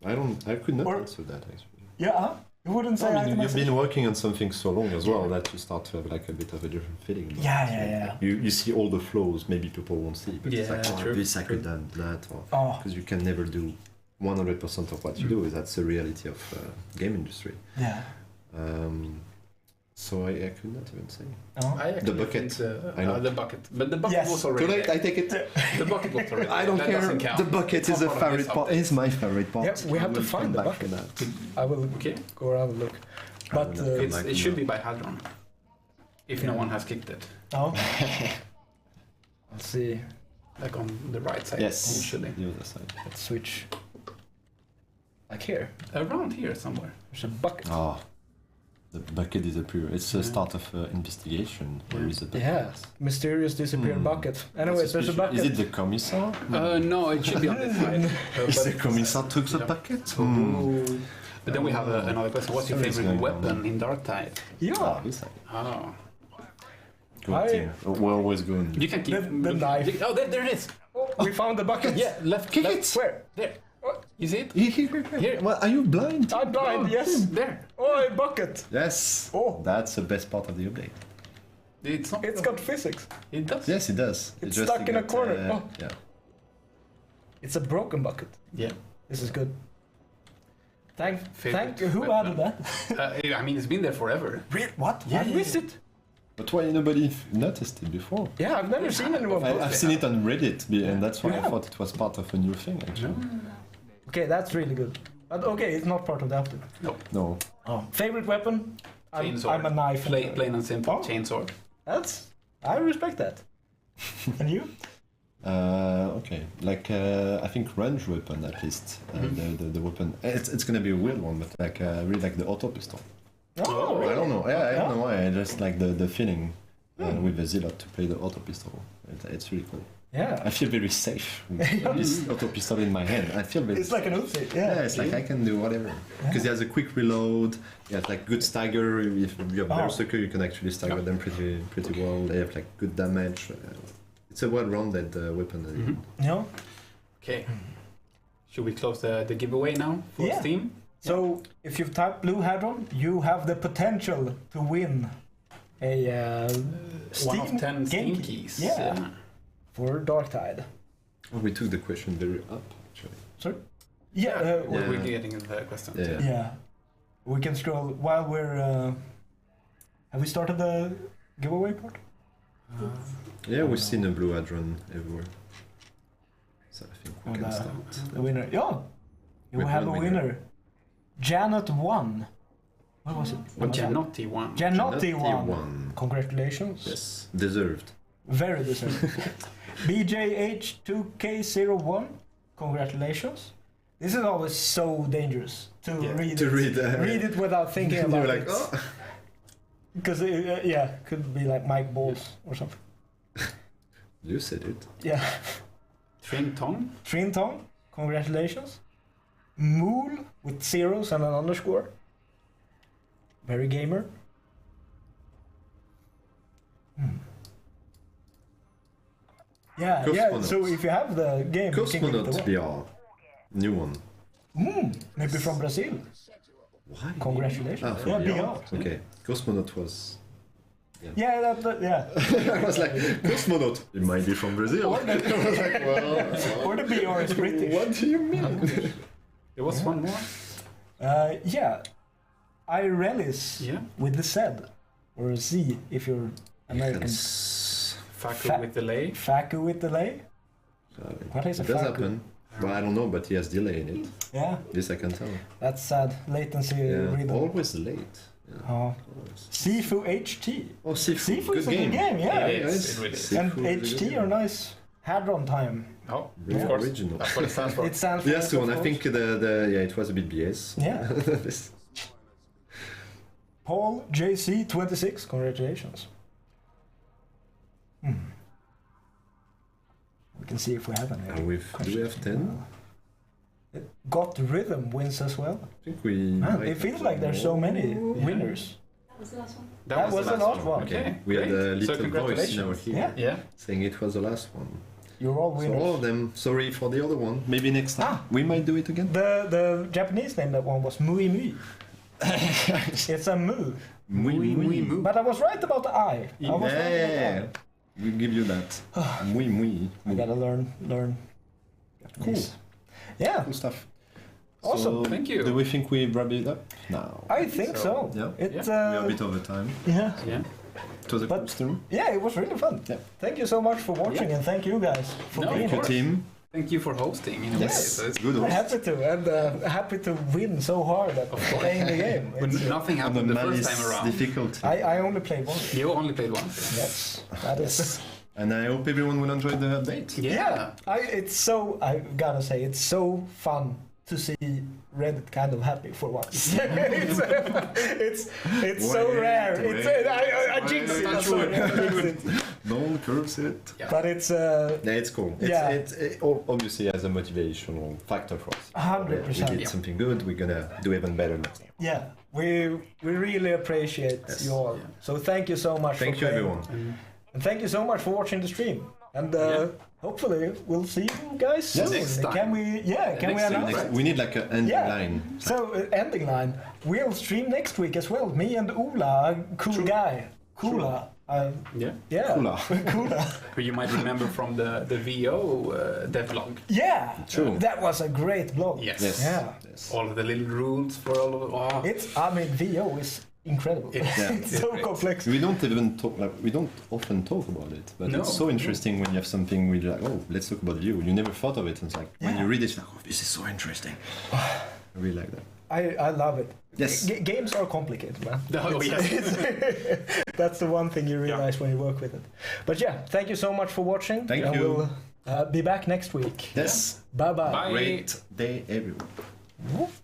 I could not Or- answer that actually. Yeah, you wouldn't say. I mean, item you've message? been working on something so long as well that you start to have like a bit of a different feeling. about Yeah, it. yeah, Like, you see all the flaws maybe people won't see, but it's like, Yeah, oh, true, this I could true. have done that, or Oh, because you can never do 100% of what you do. That's the reality of game industry. yeah. So I could not even say. Oh. I actually bucket. think, I know. the bucket, but the bucket Yes. was already. I take it. The bucket was already. I don't that care. Doesn't count. The bucket It's is not a part of this favorite part. update. It's my favorite part. Yep, we have I to will find come the back for bucket. that. I will Okay. go around and look. But will not come It's, back it for should that. be by Hadron. If no Yeah. one has kicked it, oh, let's see. like on the right side. Yes, Usually. the other side. Let's switch. Like here, Around here somewhere. there's a bucket. Oh, the bucket is a it's the Yeah. start of investigation. Where is the bucket? Yes, mysterious disappeared Hmm. bucket. Anyways, there's a bucket. Is it the commissar? No, it should be on this side. Is the commissar took the Yeah. bucket? But then we have another question. What's your Something's favorite going on weapon in Darktide? Yeah. This side. Oh, Good I- team. We're always going. you can keep The knife. Oh, there it is. We found the bucket. Yeah, left. Kick left. it. Where? There. You see it? Here. What, are you blind? I'm blind. Oh, Yes. There. Oh, a bucket. Yes. Oh. That's the best part of the update. It's not. It's got physics. It does. Yes, it does. It's It just stuck in a got, corner. Oh. Yeah. It's a broken bucket. Yeah. This is good. Thank Favorite you. Who weapon. added that? I mean, it's been there forever. What? Yeah, I yeah, missed yeah. it. But why nobody noticed it before? Yeah, I've never seen anyone post I've it. seen it on Reddit, and that's why I Yeah. thought it was part of a new thing. Actually, Okay, that's really good. But okay, it's not part of the update. no. Oh. Favorite weapon? Chainsaw. I'm a knife. Plain and simple. Oh. Chainsaw. I respect that. And you? Okay, like I think range weapon at least. The weapon. It's gonna be a weird one, but like I really like the auto pistol. Oh, I don't know. Yeah, I Yeah. don't know why. I just like the feeling with the zealot to play the auto pistol. It's really cool. Yeah. I feel very safe with this auto pistol in my hand. I feel very. It's like an Uzi. Yeah, it's like I can do whatever. Because it has a quick reload. You have like good stagger. If you have berserker, you can actually stagger them pretty well. They have like good damage. It's a well-rounded weapon. Mhm. No? Okay. Should we close the giveaway now for Yeah. Steam? So if you've typed Blue Hadron, you have the potential to win a Steam One of 10 Steam game keys. Yeah. For Darktide. Oh, we took the question very up, actually. Sorry? Yeah. We're getting into the question. Yeah. Yeah. We can scroll while we're. Have we started the giveaway part? Yeah, we've seen a Blue Hadron everywhere. So I think we can start. The winner. Yeah. You With have a one winner. winner. Janet won. What was it? Janotti won. Janotti Janotti won. Congratulations. Yes, deserved. Very deserved. BJH2K01. Congratulations. This is always so dangerous to read to it. read it without thinking about You're like, it. oh. Because could be like Mike Balls or something. You said it. Yeah. Trinton. Trinton, congratulations. Mool with zeros and an underscore. Very gamer. Yeah, Cosmonaut. so if you have the game, you can give it Cosmonaut away. BR. New one. Maybe from Brazil. Why? Congratulations. Ah, Yeah, from BR. Okay. Cosmonaut was... Yeah, yeah. I was like, Cosmonaut. It might be from Brazil. I was like, well... Or the BR is British. What do you mean? There was one more. Yeah. Irelis with the Z. Or Z if you're American. Faku with delay. Faku with delay. What is a It does Faku? happen. Well, I don't know, but he has delay in it. Yeah, This I can tell. that's sad. Latency Yeah. rhythm. Always late. Yeah. Oh. Always. Sifu HT. Oh, Sifu. Sifu is a good game, yeah. It is, it really is. And Sifu is a good HT game. are nice Hadron time. Oh, Really of course. original. That's what it stands for. It stands for Yes, the one. I of think course. it was a bit BS. Yeah. This- Paul JC26, congratulations. We can see if we have any. do we have 10? Got Rhythm wins as well. I think we. Man, might it feels have like there's so many winners. That was the last one. That was the last one. Okay, We had a great. little So voice in our congratulations. ear Yeah. Yeah. saying it was the last one. You're all So winners. all of them. Sorry for the other one. Maybe next time we might do it again. The Japanese name that one was Mui Mui. It's a moo. Mui Moo. But I was right about the I. I was right about Yeah, the we give you that. Mui I. I gotta learn. Cool. Japanese. Yeah, Cool stuff. awesome. So, Thank you. Do we think we wrap it up now? I think so. Yeah. It, We are a bit over time. yeah. Yeah. It was a But- cool stream. Yeah, it was really fun. Yeah. Thank you so much for watching and thank you guys for No, being of here. course. Team. Thank you for hosting. In a Yes. way. So Good I'm host. happy to and happy to win so hard at playing the game. When It's, nothing On the happened the first malice time around. difficulty. I only played once. You only played once. Yes, that is. And I hope everyone will enjoy the update. Yeah. I gotta say, it's so fun to see Reddit kind of happy for once. it's so Wait, rare. wait. I jinx it. I'm sorry, I jinx it. Don't curse it. Yeah. But it's Yeah, it's cool. Yeah. It obviously has a motivational factor for us. 100%. We did something good. We're gonna do even better next time. yeah. We really appreciate Yes. you all. Yeah. So thank you so much. Thank for you, playing. everyone. And thank you so much for watching the stream. And hopefully we'll see you guys soon. Next time. Can we? Yeah. Can we Next announce? time. We need like an ending Yeah. line. So, ending line. We'll stream next week as well. Me and Ola, a cool guy. Coola. Yeah. Yeah. Coola. Coola. Who you might remember from the VO devlog. Yeah. True. That was a great blog. Yes. Yes. Yeah. Yes. All of the little rules for all of oh. VO is incredible. Yeah. It's so Great. complex. We don't even talk like we don't often talk about it, but No. it's so interesting when you have something where you're like, oh, let's talk about view. You never thought of it, and it's like when Yeah. you read it, it's like, oh, this is so interesting. I really like that. I love it. Yes. Games are complicated, man. Oh, yes. That's the one thing you realize when you work with it. But yeah, thank you so much for watching. Thank and you. We'll be back next week. Yes. Bye bye. Bye. Great day, everyone. Woof.